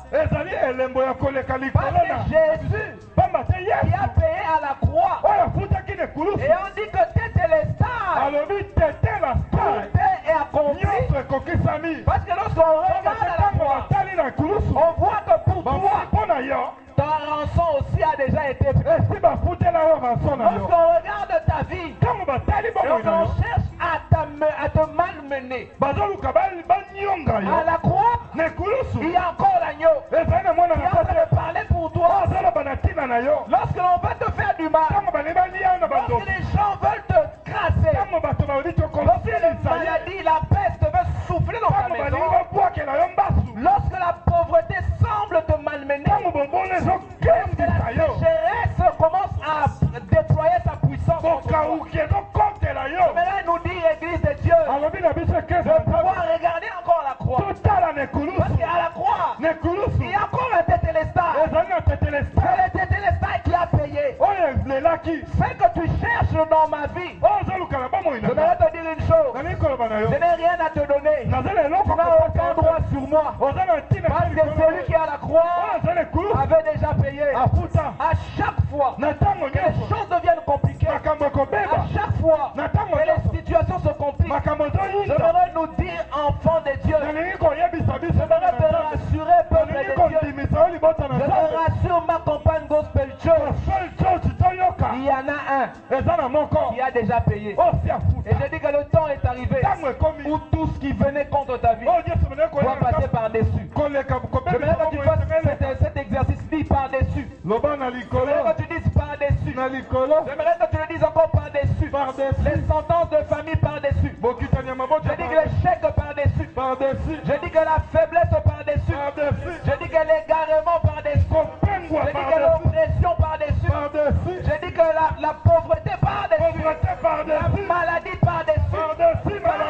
[SPEAKER 3] Parce que Jésus qui a payé à la croix, et on dit que Tétélestai, tout est accompli. Parce que lorsqu'on regarde à la croix, on voit que pour toi, ta rançon aussi a déjà été payée. Lorsqu'on regarde ta vie, lorsqu'on cherche à te malmener, à la croix, il y a encore l'agneau qui est en train de parler pour toi. Lorsque l'on veut te faire du mal, lorsque les gens veulent te crasser, lorsque les maladies, la peste veut souffler dans ta maison, lorsque la pauvreté semble te malmener, lorsque la sécheresse commence à déployer sa puissance, mais là nous dit l'église de Dieu de pouvoir regarder encore la croix, parce qu'à la croix il y a encore un Tétélestai, c'est le Tétélestai qui a payé. Ce que tu cherches dans ma vie, je vais te dire une chose, je n'ai rien à te donner, tu n'as aucun droit sur moi, parce que celui qui est à la croix avait déjà payé. À chaque fois que les choses deviennent compliquées, à chaque fois que les situations se compliquent, j'aimerais nous dire, enfants de Dieu, j'aimerais te rassurer, peuple de Dieu, je te rassure, ma compagne Gospel Church, il y en a un qui a déjà payé. Et je dis que le temps est arrivé où tout ce qui venait contre ta vie doit passer par-dessus. J'aimerais que tu fasses cet exercice, dit par-dessus. J'aimerais que tu dises par-dessus. J'aimerais que tu le dises encore par-dessus. Les sentences de famille par-dessus. Je dis que l'échec par-dessus. Je dis que la faiblesse par-dessus. Je dis que l'égarement par-dessus. Je dis que l'oppression par-dessus. Je dis que la pauvreté par-dessus. La maladie par-dessus.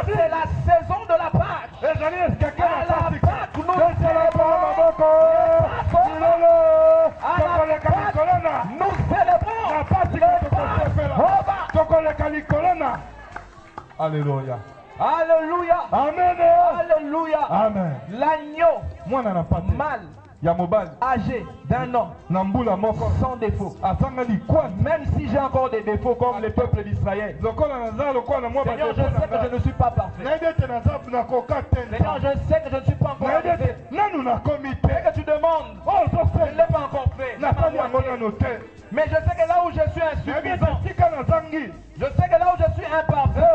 [SPEAKER 3] C'est la saison de la Pâque. À la Pâque, nous célébrons.
[SPEAKER 1] Alléluia.
[SPEAKER 3] Alléluia.
[SPEAKER 1] Amen.
[SPEAKER 3] Alléluia.
[SPEAKER 1] Amen.
[SPEAKER 3] L'agneau mâle âgé d'un an sans défaut. Même si j'ai encore des défauts comme le peuple d'Israël. Seigneur, je sais que je ne suis pas parfait. Seigneur, je sais que je ne suis pas encore parfait. Et que tu demandes, je ne l'ai pas encore fait. Mais je sais que là où je suis insuffisant, je sais que là où je suis imparfait,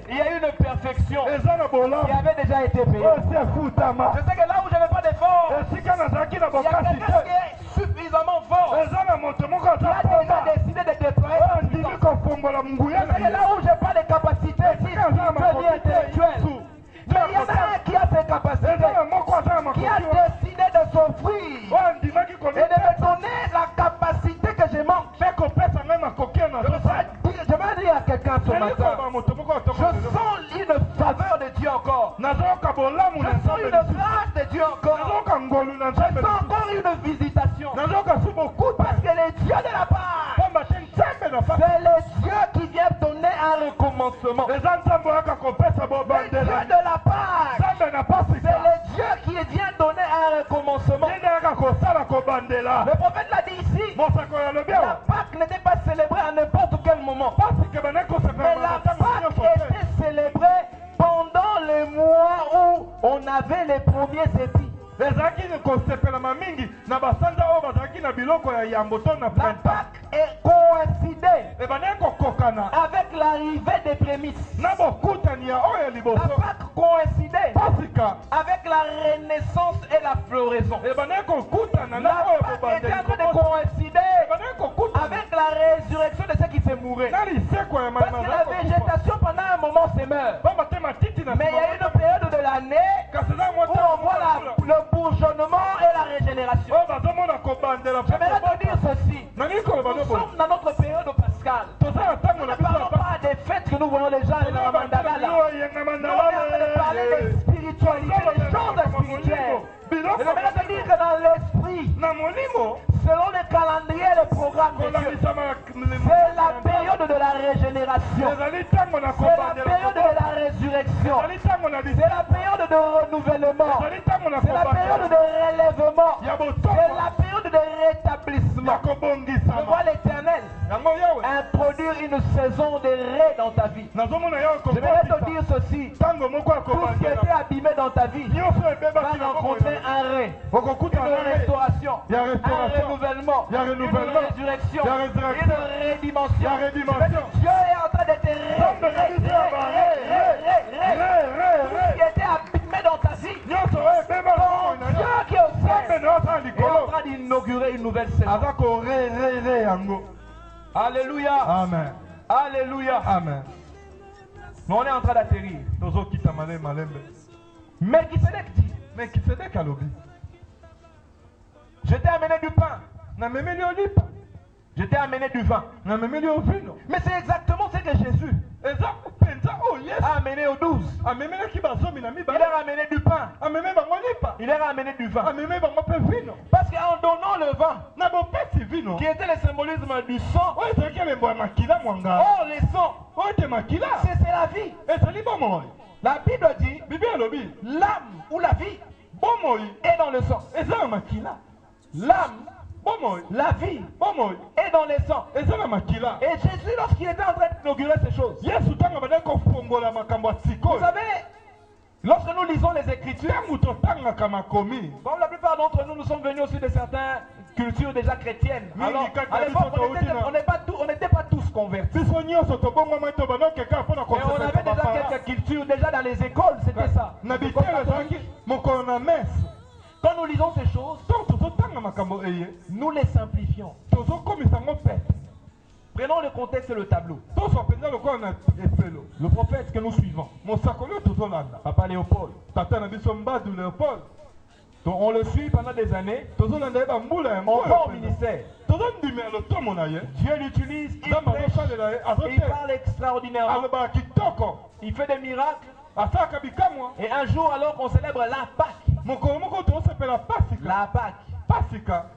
[SPEAKER 3] il y a une perfection qui avait déjà été payée. Je sais que là où je n'ai pas d'effort, il y a quelqu'un qui est suffisamment fort, qui a déjà décidé de déployer sa puissance. Je sais que là où je n'ai pas de capacité intellectuelle, mais il y en a un qui a ses capacités, qui a décidé de s'offrir et de me donner la capacité que je manque. Je vais dire à quelqu'un ce matin, je sens une faveur de Dieu encore. Je sens une grâce de Dieu encore. Je sens encore une visitation. Parce que les dieux de la part, c'est les dieux qui viennent donner un recommencement. Les dieux de la part, c'est les dieux qui viennent donner un recommencement. Le prophète l'a dit ici, la Pâque n'était pas célébrée à n'importe quel moment. Mais la Pâque était célébrée pendant les mois où on avait les premiers épis. La Pâque est coïncidée avec l'arrivée des prémices. La Pâque coïncidait avec la renaissance et la floraison. La Pâque était en train de coïncider avec la résurrection de ceux qui se mouraient. Parce que la végétation pendant un moment se meurt. Mais il y a une période de l'année où on voit le bourgeonnement et la régénération. J'aimerais te dire ceci. Nous sommes dans notre période pascale. Nous ne parlons pas des fêtes que nous voyons les gens dans la mandala là. Nous on est en train de parler des spiritualités, des choses spirituelles. Et j'aimerais te dire que dans l'esprit, selon le calendrier et le programme de Dieu, c'est la période de la régénération. C'est la période de la résurrection. C'est la période de renouvellement. C'est la période de relèvement. C'est la période de rétablissement. Je vois l'Éternel introduire une saison de ré dans ta vie. J'aimerais te dire ceci. Tout ce qui était abîmé dans ta vie va rencontrer un ré, une restauration, un renouvellement, une résurrection, une rédimension. Dieu est en train de te tout ce qui était abîmé dans ta vie, Dieu qui est au ciel est en train d'inaugurer une nouvelle saison. Alléluia.
[SPEAKER 1] Amen.
[SPEAKER 3] Alléluia.
[SPEAKER 1] Amen.
[SPEAKER 3] Mais on est en train d'atterrir. Melchisedec dit, je t'ai amené du pain. Je t'ai amené du vin. Mais c'est exactement ce que Jésus a amené aux 12. Il leur a amené du pain. Il leur a amené du vin. Parce qu'en donnant le vin, qui était le symbolisme du sang, oh, le sang, c'est la vie. La Bible dit, l'âme ou la vie est dans le sang. L'âme, la vie est dans le sang. Et Jésus, lorsqu'il était en train d'inaugurer ces choses, vous savez, lorsque nous lisons les Écritures, comme la plupart d'entre nous, nous sommes venus aussi de certaines cultures déjà chrétiennes. Alors, à l'époque, on n'était pas tous convertis. Et on avait déjà quelques cultures, déjà dans les écoles, c'était ça. Quand nous lisons ces choses, nous les simplifions. Prenons le contexte et le tableau. Le prophète que nous suivons, Papa Léopold, donc on le suit pendant des années. On va au ministère. Dieu l'utilise, il prêche, il parle extraordinairement. Il fait des miracles. Et un jour, alors qu'on célèbre la Pâque,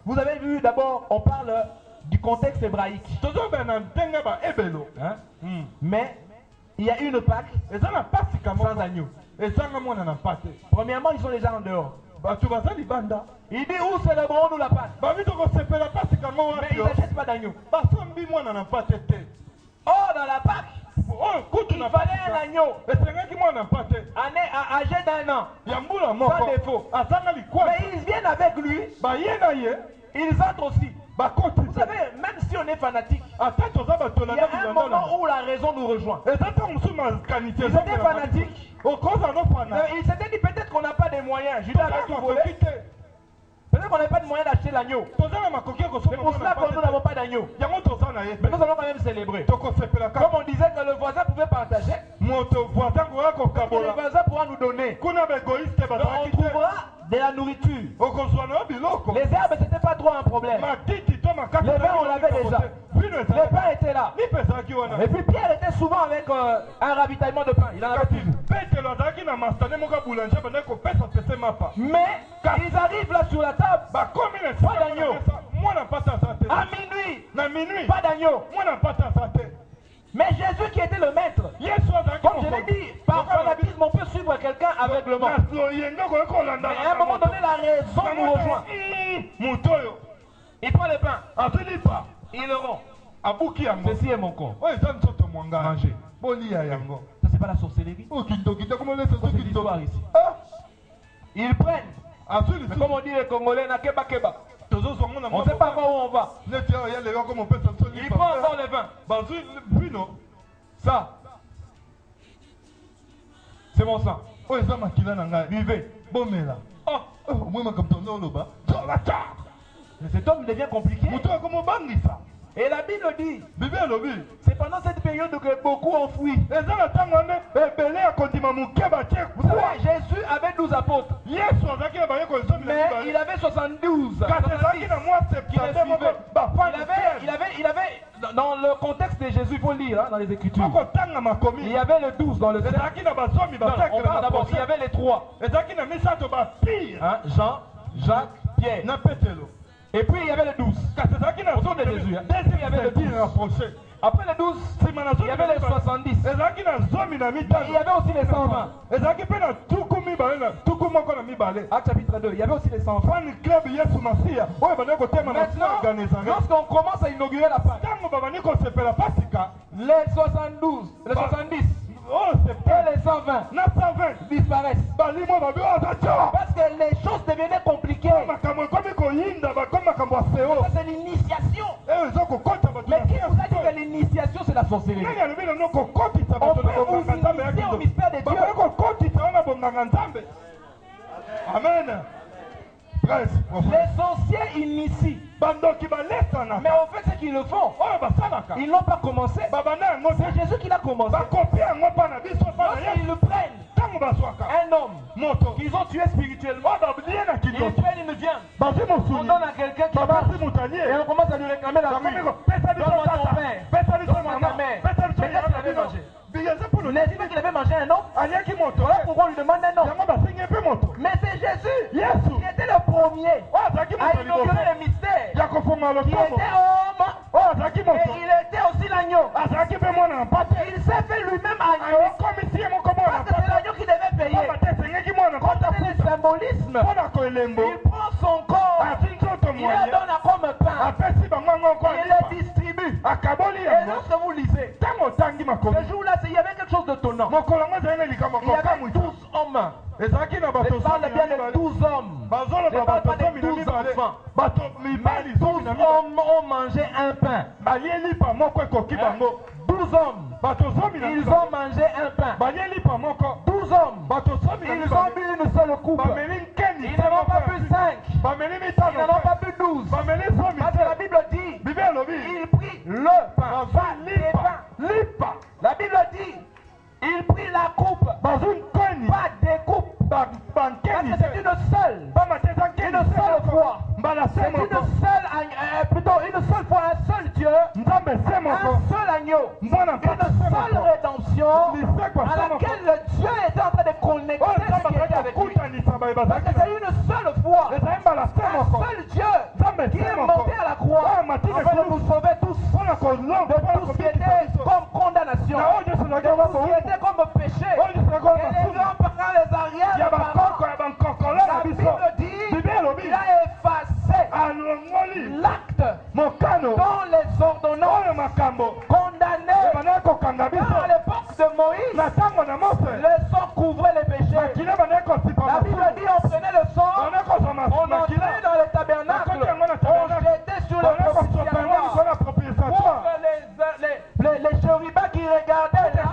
[SPEAKER 3] vous avez vu d'abord, on parle du contexte hébraïque. Hein? Mais il y a une Pâque sans agneau. Premièrement, ils sont déjà en dehors. Il dit où célébrons-nous la Pâque? Mais ils n'achètent pas d'agneau. Oh, dans la Pâque, il fallait un agneau âgé d'1 an, sans défaut. Mais ils viennent avec lui, ils entrent aussi. Vous savez, même si on est fanatique, il y a un moment où la raison nous rejoint. Ils étaient fanatiques. Ils s'étaient dit peut-être qu'on n'a pas de moyens. Judas avait tout volé. Peut-être qu'on n'a pas de moyens d'acheter l'agneau. C'est pour cela que nous n'avons pas d'agneau. Mais nous allons quand même célébrer. Comme on disait que le voisin pouvait partager, le voisin pourra nous donner. Donc on trouvera de la nourriture. Les herbes, ce n'était pas trop un problème. Les vins, on l'avait déjà. Les pains étaient là. Et puis Pierre était souvent avec un ravitaillement de pain. Il en avait toujours. Mais quand ils arrivent là sur la table, pas d'agneau. À minuit, pas d'agneau. Mais Jésus qui était le maître, comme je l'ai dit, par fanatisme on peut suivre quelqu'un aveuglement. Mais à un moment donné, la raison nous rejoint. Il prend le pain, il le rompt. Ceci est mon corps. Mangez. Ça c'est pas la sorcellerie. C'est l'histoire ici. Ils prennent. Mais comme on dit les Congolais, na keba keba. On ne sait pas encore où on va. Il prend encore le vin. Ça, c'est mon sang. Buvez. Mais cet homme devient compliqué. Et la Bible dit, c'est pendant cette période que beaucoup ont fui. Vous savez, Jésus avait 12 apôtres. Mais il avait 72. Il avait, dans le contexte de Jésus, il faut lire hein, dans les Écritures. Il y avait le 12 dans le cercle. On parle d'abord, il y avait les 3. Hein, Jean, Jacques, Pierre. Et puis il y avait le 12. Autour de Jésus. Hein. Il y avait le 12. Après les 12, il y avait les 70. Il y avait aussi les 120. Acte chapitre 2, il y avait aussi les 120. Maintenant, lorsqu'on commence à inaugurer la Pâque, les 72, les 70 et les 120 disparaissent. Parce que les choses devenaient compliquées. Ça c'est l'initiation. Mais qui vous a dit que l'initiation c'est la sorcellerie? On peut vous initier au mystère de Dieu. Amen. Les sorciers initient. Mais en fait, ce qu'ils le font, ils n'ont pas commencé. C'est Jésus qui l'a commencé. Lorsqu'ils le prennent, un homme qu'ils ont tué spirituellement, ils prennent une viande. On donne à quelqu'un qui marche et on commence à lui réclamer la vie. Donne-moi ton père, donne-moi ta mère. Mais qu'est-ce qu'il avait mangé? N'est-ce pas qu'il avait mangé un homme? Voilà pourquoi on lui demande un homme. Mais c'est Jésus qui était le premier à inaugurer le mystère. Qui était homme et il était aussi l'agneau. Il s'est fait lui-même agneau parce que c'est l'agneau qui devait payer. Comme c'est le symbolisme, il prend son corps, il le donne comme pain, il le distribue. Et lorsque vous lisez, ce jour-là, il y avait quelque chose de tonnant. Il y avait 12 hommes. Je parle bien de 12 hommes. Je ne parle pas de 12 enfants. Mais 12 hommes ont mangé un pain. 12 hommes, ils ont mangé un pain. 12 hommes, ils ont bu une seule coupe. Ils n'en ont pas bu 5. Ils n'en ont pas bu agneau. Une seule rédemption à laquelle Dieu était en train de connecter ce qui était avec lui. Parce que c'est une seule fois, un seul Dieu qui est monté à la croix afin de nous sauver tous de tout ce qui était comme condamnation, de tout ce qui était comme péché. Et les grands-parents, les arrières-parents, la Bible dit qu'il a effacé l'acte dont les ordonnances condamnées à l'époque de Moïse, le sang couvrait les péchés. La Bible dit on prenait le sang, on entrait dans le tabernacle, on jetait sur le propitiatoire pour que les chérubins qui regardaient là,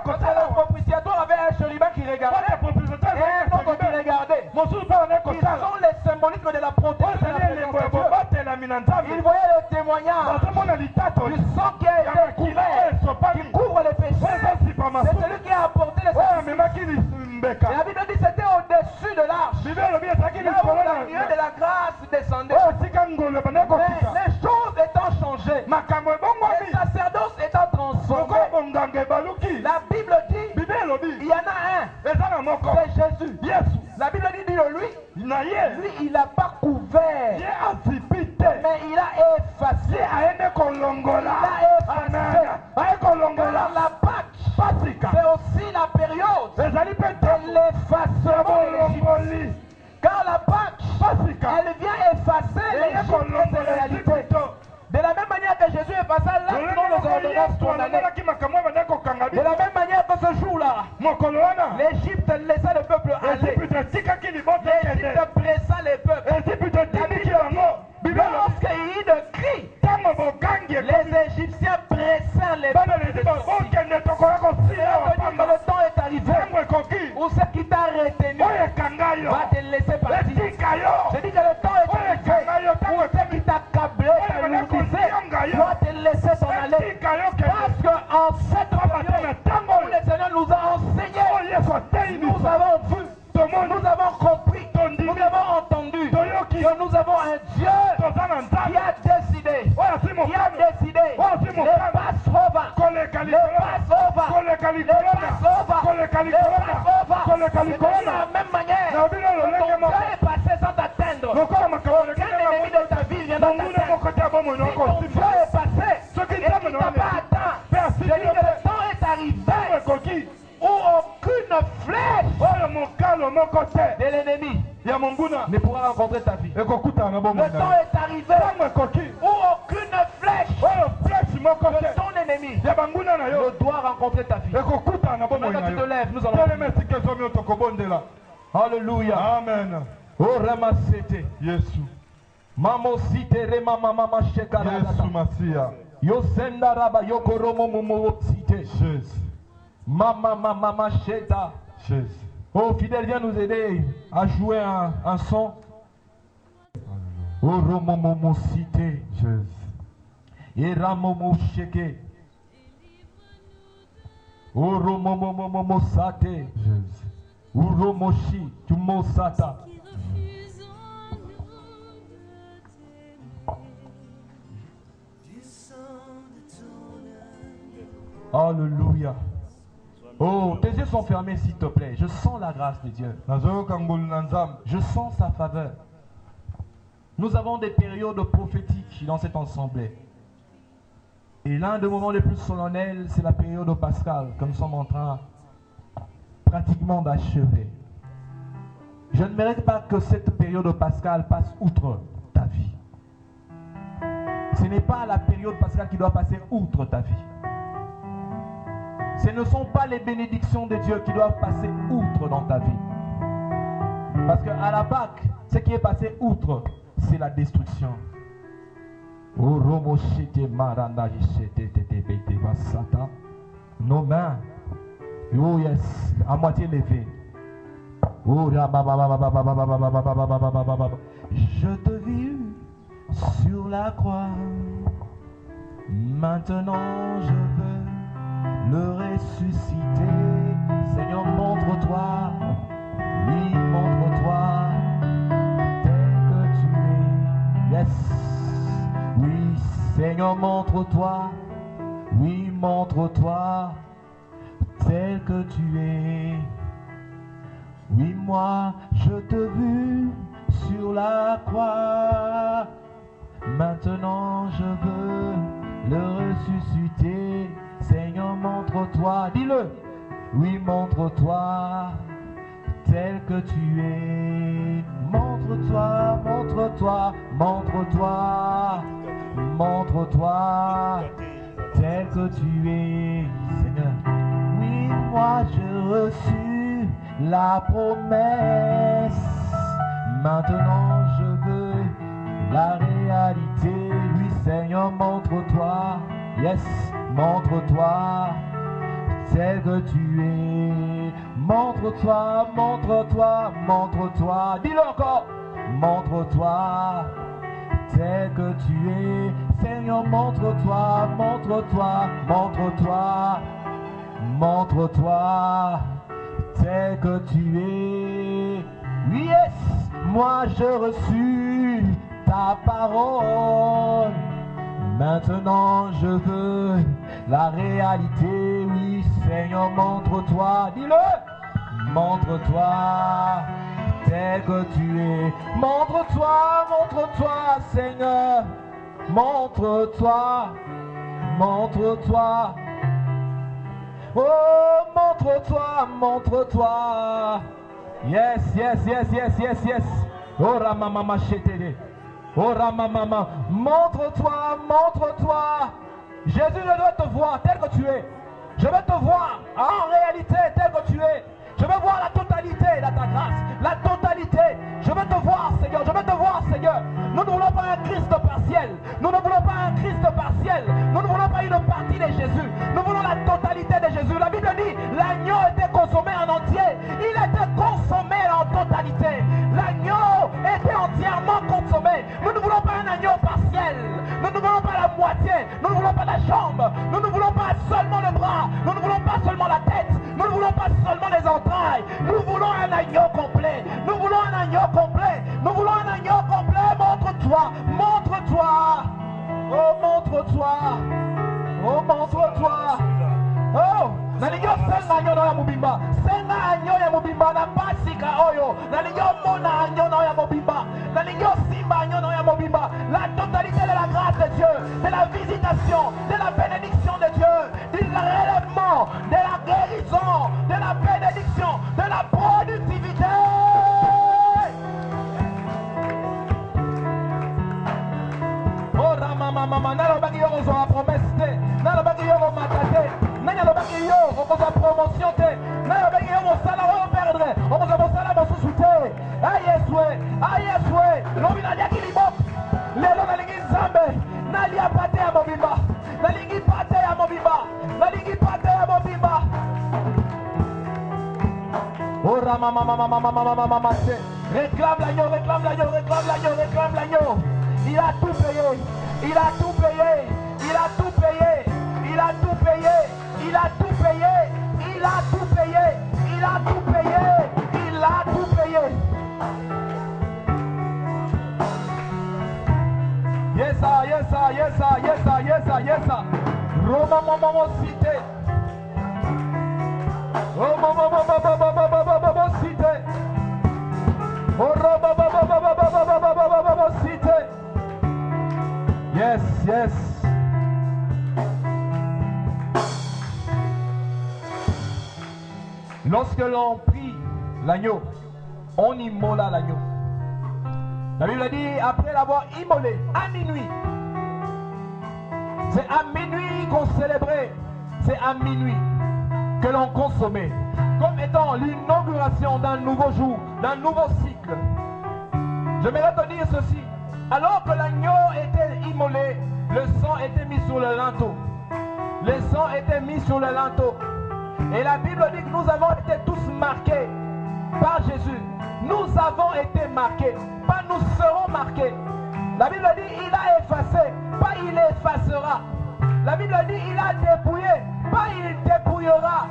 [SPEAKER 3] quand le propitiatoire avait un chérubin qui regardait et un autre qui regardait, qui sont les symbolismes de la protection de la présence de Dieu. Ils voyaient le témoignage du sang qui a été couvert, qui couvre les péchés. C'est celui qui a apporté les sacrifices. Et la Bible dit que c'était au-dessus de l'arche, là où la nuée de la grâce descendait. Mais les choses étant changées, les sacerdoces étant transformés, la Bible dit il y en a un, c'est Jésus. La Bible dit de lui, il n'a pas couvert, mais il a effacé. Il a effacé. Car la Pâque, c'est aussi la période de l'effacement de l'Égypte. Car la Pâque, elle vient effacer l'Égypte et ses réalités. De la même manière que Jésus effaça l'acte dont les ordonnances condamnées. De la même manière que ce jour-là, l'Égypte laissa le peuple aller. L'Égypte pressa les peuples. Lorsqu'il y eut de cris, les Égyptiens pressèrent les peuples. Mais le temps est arrivé où ce qui t'a retenu va te laisser partir. Je dis que le temps est arrivé où ce qui t'a câblé, doit te laisser s'en aller. Parce qu'en cette période où le Seigneur nous a enseigné, nous avons vu, nous avons compris, nous avons entendu que nous avons un Dieu qui a décidé, les Passover, de la même manière, ton Dieu est passé sans t'atteindre. Aucun ennemi de ta vie vient t'atteindre. Si ton Dieu est passé et qu'il ne t'a pas atteint, je dis que le temps est arrivé où aucune flèche de l'ennemi ne pourra rencontrer ta vie. Le temps est arrivé où aucune flèche de ton ennemi ne doit rencontrer ta vie. Maintenant tu te lèves, nous allons. Alléluia.
[SPEAKER 1] Amen.
[SPEAKER 3] Oh Ramasete.
[SPEAKER 1] Yesu.
[SPEAKER 3] Mamosite rema mama shekara.
[SPEAKER 1] Yesu Masia.
[SPEAKER 3] Yosenda raba yokoromo mumo site.
[SPEAKER 1] Jésus.
[SPEAKER 3] Mama sheta.
[SPEAKER 1] Jésus.
[SPEAKER 3] Oh fidèle, viens nous aider à jouer un son. Oh romo cité.
[SPEAKER 1] Jésus.
[SPEAKER 3] Et ramomo sheke. Oh romo sate.
[SPEAKER 1] Jésus.
[SPEAKER 3] Uromoshi tumosata. Alléluia. Oh, tes yeux sont fermés s'il te plaît. Je sens la grâce de Dieu. Je sens sa faveur. Nous avons des périodes prophétiques dans cette assemblée. Et l'un des moments les plus solennels, c'est la période pascale que nous sommes en train pratiquement d'achever. Je ne mérite pas que cette période pascale passe outre ta vie. Ce n'est pas la période pascale qui doit passer outre ta vie. Ce ne sont pas les bénédictions de Dieu qui doivent passer outre dans ta vie. Parce qu'à la Pâque, ce qui est passé outre, c'est la destruction. Nos mains, oh yes, à moitié levées. Je te vis sur la croix. Maintenant je veux le ressusciter. Seigneur, montre-toi. Oui, montre-toi. Tel que tu es. Yes. Oui, Seigneur, montre-toi.
[SPEAKER 4] Oui, montre-toi tel que tu es. Oui, moi, je te vis sur la croix. Maintenant, je veux le ressusciter. Seigneur, montre-toi. Dis-le. Oui, montre-toi tel que tu es. Montre-toi, montre-toi, montre-toi, montre-toi tel que tu es, Seigneur. Oui, moi j'ai reçu la promesse. Maintenant je veux la réalité. Oui, Seigneur, montre-toi. Yes, montre-toi tel que tu es. Montre-toi, montre-toi, montre-toi. Dis-le encore. Montre-toi tel que tu es. Seigneur, montre-toi, montre-toi, montre-toi. Montre-toi tel que tu es. Oui, yes, moi je reçus ta parole. Maintenant je veux la réalité. Oui, Seigneur, montre-toi. Dis-le. Montre-toi tel que tu es. Montre-toi, montre-toi, Seigneur. Montre-toi, montre-toi. Oh, montre-toi, montre-toi. Yes, yes, yes, yes, yes, yes. Oh, Ramamama Chétélé. Oh, Ramamama. Montre-toi, montre-toi. Jésus, je dois te voir tel que tu es. Je veux te voir en réalité tel que tu es. Je veux voir la totalité de ta grâce. La totalité. Je veux te voir, Seigneur. Je veux te voir, Seigneur. Nous ne voulons pas un Christ partiel. Nous ne voulons pas un Christ partiel. Nous ne voulons pas une partie de Jésus. Nous voulons la totalité de Jésus. La Bible dit, l'agneau était consommé en entier. Il était consommé en totalité. L'agneau était entièrement consommé. Nous ne voulons pas un agneau partiel. Nous ne voulons pas la moitié. Nous ne voulons pas la jambe. Nous ne voulons pas seulement le bras. Nous ne voulons pas seulement la tête. Nous ne voulons pas seulement les entrailles. Nous voulons un agneau complet. Nous voulons un agneau complet. Nous voulons un agneau complet. Montre-toi. Montre-toi. Oh, montre-toi. Oh, montre-toi. Oh, nalingi osenga agneau na ya mobimba. Senga agneau ya mobimba na pasika oyo. Nalingi omona agneau na ya mobimba. Nalingi osimba agneau na ya mobimba. La totalité de la grâce de Dieu, de la visitation, de la bénédiction de Dieu, du relèvement, de la guérison, de la bénédiction, de la productivité. Oh, Ramamama, nalobaki yo kozwa promesse te, nalobaki yo komakate, nalobaki yo kozwa promotion te, nalobaki yo mosala oyo perdre, okozwa mosala mosusu te. Ayeswe, lobi naliaki liboko, lelo nalingi nzambe, nalia pate ya mobimba, nalingi pate ya mobimba, nalingi pate ya mobimba. Oh, Ramamama, réclame l'agneau, réclame l'agneau, réclame l'agneau, réclame l'agneau. Il a tout payé, il a tout payé, il a tout payé, il a tout payé, il a tout payé, il a tout payé, il a tout payé, il a tout payé. Yes, yes, yes, yes, yes, yes. Roma momo cité. Oh momo cité. Oh Roma cité. Yes, yes. Lorsque l'on prie l'agneau, on immola l'agneau. La Bible dit, après l'avoir immolé à minuit, c'est à minuit qu'on célébrait, c'est à minuit que l'on consommait, comme étant l'inauguration d'un nouveau jour, d'un nouveau cycle. J'aimerais te dire ceci, alors que l'agneau était immolé, le sang était mis sur le linteau. Le sang était mis sur le linteau. Et la Bible dit que nous avons été tous marqués par Jésus. Nous avons été marqués, pas nous serons marqués. La Bible dit il a effacé, pas il effacera. La Bible dit il a dépouillé, pas il dépouillera.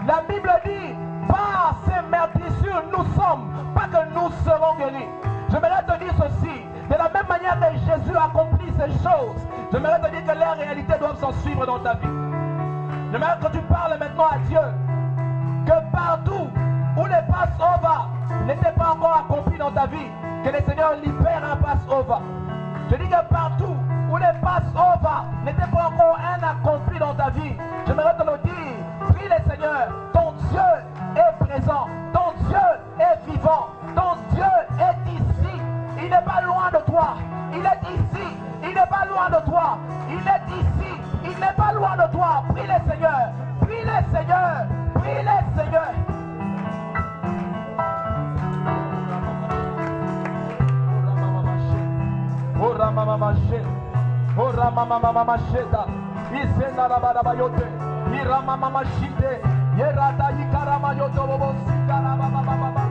[SPEAKER 4] La Bible dit par ces meurtrissures nous sommes, pas que nous serons guéris. J'aimerais te dire ceci, de la même manière que Jésus accomplit ces choses, j'aimerais te dire que les réalités doivent s'en suivre dans ta vie. J'aimerais que tu parles maintenant à Dieu. Que partout où les Passover n'étaient pas encore accomplis dans ta vie, que le Seigneur libère un Passover. Je dis que partout où les Passover n'étaient pas encore un accompli dans ta vie, j'aimerais te le dire. Prie le Seigneur. Ton Dieu est présent. Ton Dieu est vivant. Ton Dieu est ici. Il n'est pas loin de toi. Il est ici. Il n'est pas loin de toi. Il est ici. Il n'est pas loin de toi. Prie le Seigneur. Prie le Seigneur. Prie le Seigneur. Ora mama mashe, ora mama mama masheta, isena la bada bayote, ira mama mashite, yerata yikara mayoto bobo sikara baba baba.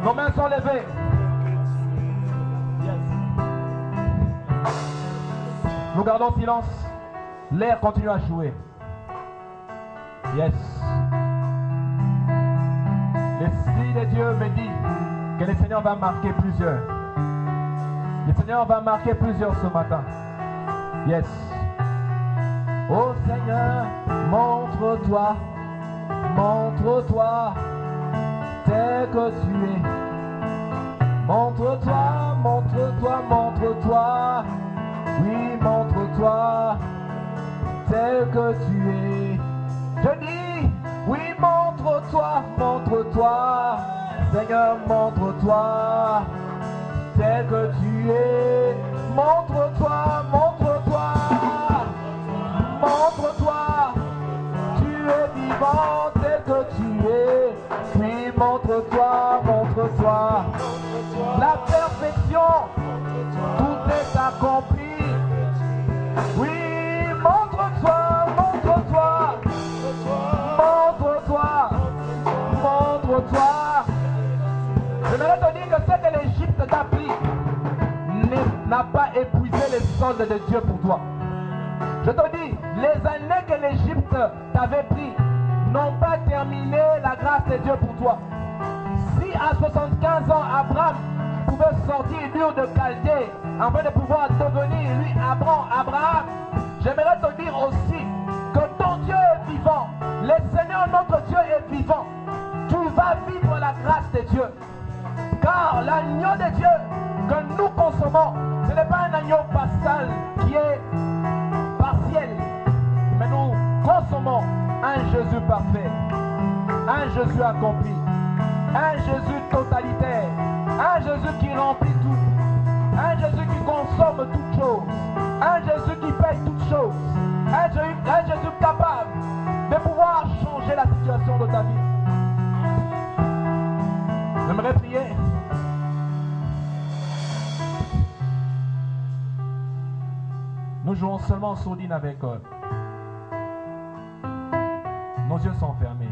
[SPEAKER 4] Nos mains sont levées. Yes. Nous gardons silence. L'air continue à jouer. Yes. L'Esprit de Dieu me dit que le Seigneur va marquer plusieurs. Le Seigneur va marquer plusieurs ce matin. Yes. Oh Seigneur, montre-toi, montre-toi tel que tu es. Montre-toi, montre-toi, montre-toi. Oui, montre-toi tel que tu es. Je dis, oui, montre-toi, montre-toi. Seigneur, montre-toi tel que tu es. Montre-toi, montre-toi. Montre-toi. Tu es vivant tel que tu es. Puis montre-toi, montre-toi. La perfection, tout est accompli. Oui, montre-toi, montre-toi. Montre-toi, montre-toi. J'aimerais te dire que ce que l'Égypte t'a pris n'a pas épuisé les soldes de Dieu pour toi. Je te dis, les années que l'Égypte t'avait pris n'ont pas terminé la grâce de Dieu pour toi. Si à 75 ans, Abraham pouvait sortir d'Ur de Chaldée afin de pouvoir devenir, lui, Abraham, j'aimerais te dire aussi que ton Dieu est vivant. Le Seigneur, notre Dieu, est vivant. Tu vas vivre la grâce de Dieu. Car l'agneau de Dieu que nous consommons, ce n'est pas un agneau pascal qui est partiel, mais nous consommons un Jésus parfait, un Jésus accompli, un Jésus totalitaire, un Jésus qui remplit tout, un Jésus qui consomme toutes choses, un Jésus qui paye toutes choses, un Jésus capable de pouvoir changer la situation de ta vie. J'aimerais prier. Nous jouons seulement en sourdine avec eux. Nos yeux sont fermés.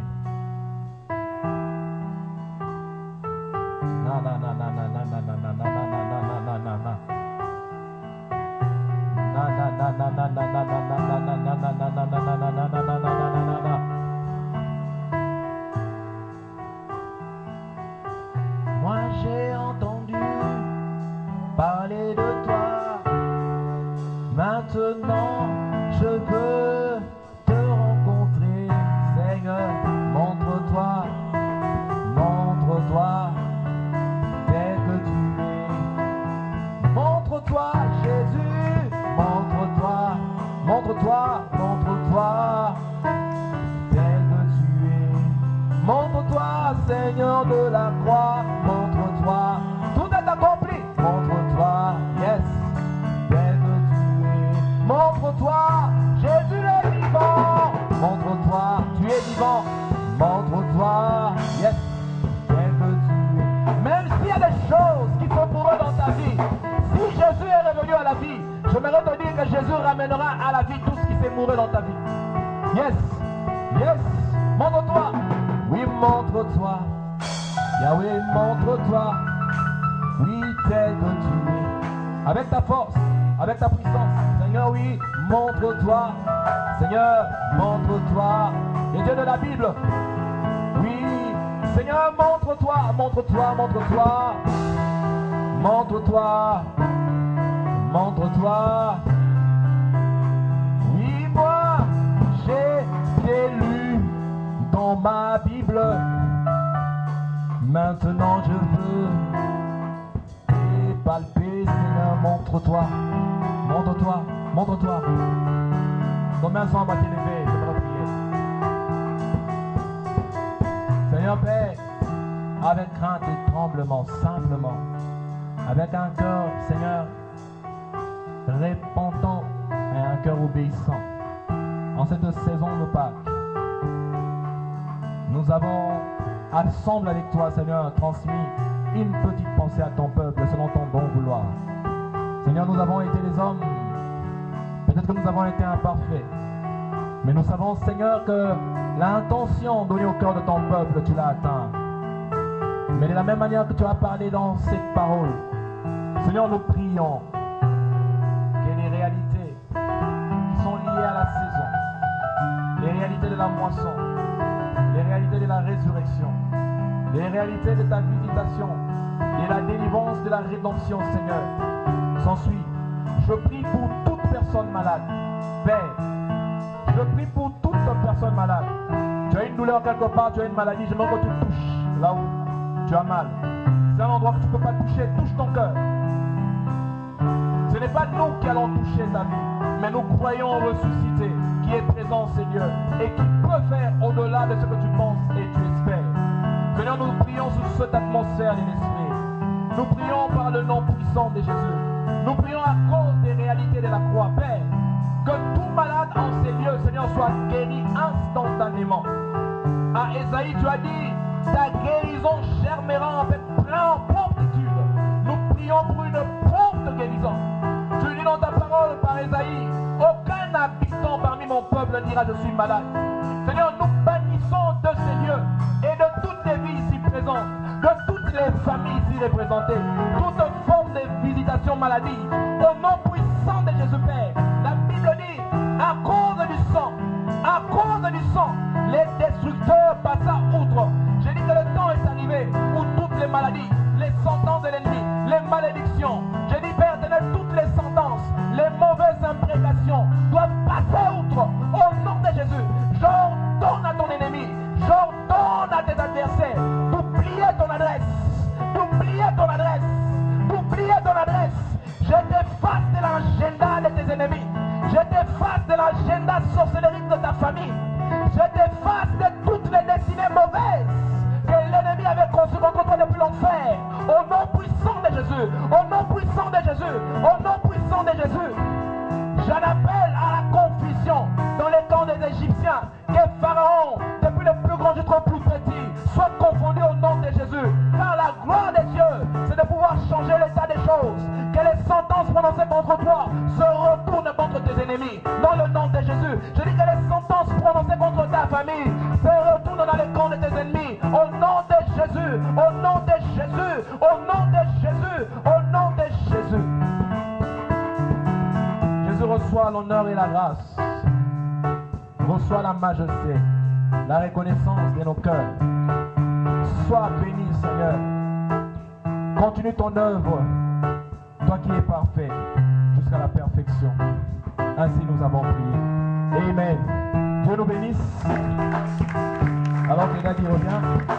[SPEAKER 4] Moi j'ai entendu parler de toi. Maintenant je veux te rencontrer, Seigneur. Montre-toi, montre-toi tel que tu es. Montre-toi, Jésus, montre-toi, montre-toi, montre-toi tel que tu es. Montre-toi, Seigneur de la croix, montre-toi, tout est accompli. Montre-toi, yes, tel que tu es. Montre-toi, Jésus est vivant. Montre-toi, tu es vivant. Montre-toi, yes, tel que tu es. Même s'il y a des choses qui sont pour eux dans ta vie, si Jésus est revenu à la vie, j'aimerais te dire que Jésus ramènera à la vie tout ce qui s'est mouru dans ta vie. Yes, yes, montre-toi. Oui, montre-toi. Yahweh, montre-toi. Oui, tel que tu es. Avec ta force, avec ta puissance. Seigneur, oui, montre-toi. Seigneur, montre-toi. Le Dieu de la Bible. Oui, Seigneur, montre-toi, montre-toi, montre-toi. Montre-toi. Montre-toi. dans ma Bible. Maintenant je veux palper, Seigneur, montre-toi, montre-toi, montre-toi. Combien sont à moitié levés, j'aimerais prier. Seigneur Père, avec crainte et tremblement, simplement, avec un cœur, Seigneur, repentant et un cœur obéissant. En cette saison de Pâques, nous avons, ensemble avec toi, Seigneur, transmis une petite pensée à ton peuple selon ton bon vouloir. Seigneur, nous avons été des hommes, peut-être que nous avons été imparfaits, mais nous savons, Seigneur, que l'intention donnée au cœur de ton peuple, tu l'as atteint. Mais de la même manière que tu as parlé dans cette parole, Seigneur, nous prions que les réalités qui sont liées à la saison, les réalités de la moisson, les réalités de la résurrection, les réalités de ta visitation et la délivrance de la rédemption, Seigneur, s'ensuit. Je prie pour toute personne malade. Père, je prie pour toute personne malade. Tu as une douleur quelque part, tu as une maladie, j'aimerais que tu touches là où tu as mal. C'est un endroit que tu ne peux pas toucher, touche ton cœur. Ce n'est pas nous qui allons toucher ta vie, mais nous croyons au ressuscité qui est présent, Seigneur, et qui peut faire au-delà de ce que tu penses et tu espères. Seigneur, nous prions sur cette atmosphère de l'Esprit. Nous prions par le nom puissant de Jésus. Nous prions à cause des réalités de la croix, Père. Que tout malade en ces lieux, Seigneur, soit guéri instantanément. À Esaïe, tu as dit, ta guérison germera avec plein promptitude. Nous prions pour une prompte guérison. Tu dis dans ta parole par Esaïe, aucun habitant parmi mon peuple ne dira je suis malade. Seigneur, nous bannissons de ces lieux et de toutes les vies ici présentes, de toutes les familles ici représentées, toute forme de visitation maladie, au nom puissant de Jésus Père. La Bible dit, à cause du sang, les destructeurs passent outre. J'ai dit que le temps est arrivé où toutes les maladies, les sentences de l'ennemi, les malédictions, j'ai dit Père éternel, toutes les sentences, les mauvaises imprécations doivent passer outre au nom de Jésus. J'ordonne à ton ennemi, j'ordonne à tes adversaires d'oublier ton adresse, d'oublier ton adresse, d'oublier ton adresse. Je t'efface de l'agenda de tes ennemis, je t'efface de l'agenda sorcellérique de ta famille, je t'efface de toutes les destinées mauvaises que l'ennemi avait conçues contre toi depuis l'enfer. Au nom puissant de Jésus, au nom puissant de Jésus, au nom puissant de Jésus, j'en appelle à la confusion dans les camps des Égyptiens, que Pharaon, depuis le plus grand jusqu'au plus petit, soit confondu au nom de Jésus. Car la gloire de Dieu, c'est de pouvoir changer l'état des choses. Que les sentences prononcées contre toi se retournent contre tes ennemis. Dans le nom de Jésus, je dis que les sentences prononcées contre ta famille se retournent dans les camps de tes ennemis. Au nom de Jésus, au nom de Jésus, au nom de Jésus, au nom de Jésus. Jésus reçoit l'honneur et la grâce, reçoit la majesté, la reconnaissance de nos cœurs. Sois béni, Seigneur. Continue ton œuvre, toi qui es parfait, jusqu'à la perfection. Ainsi nous avons prié. Amen. Dieu nous bénisse. Alors que Daddy revient.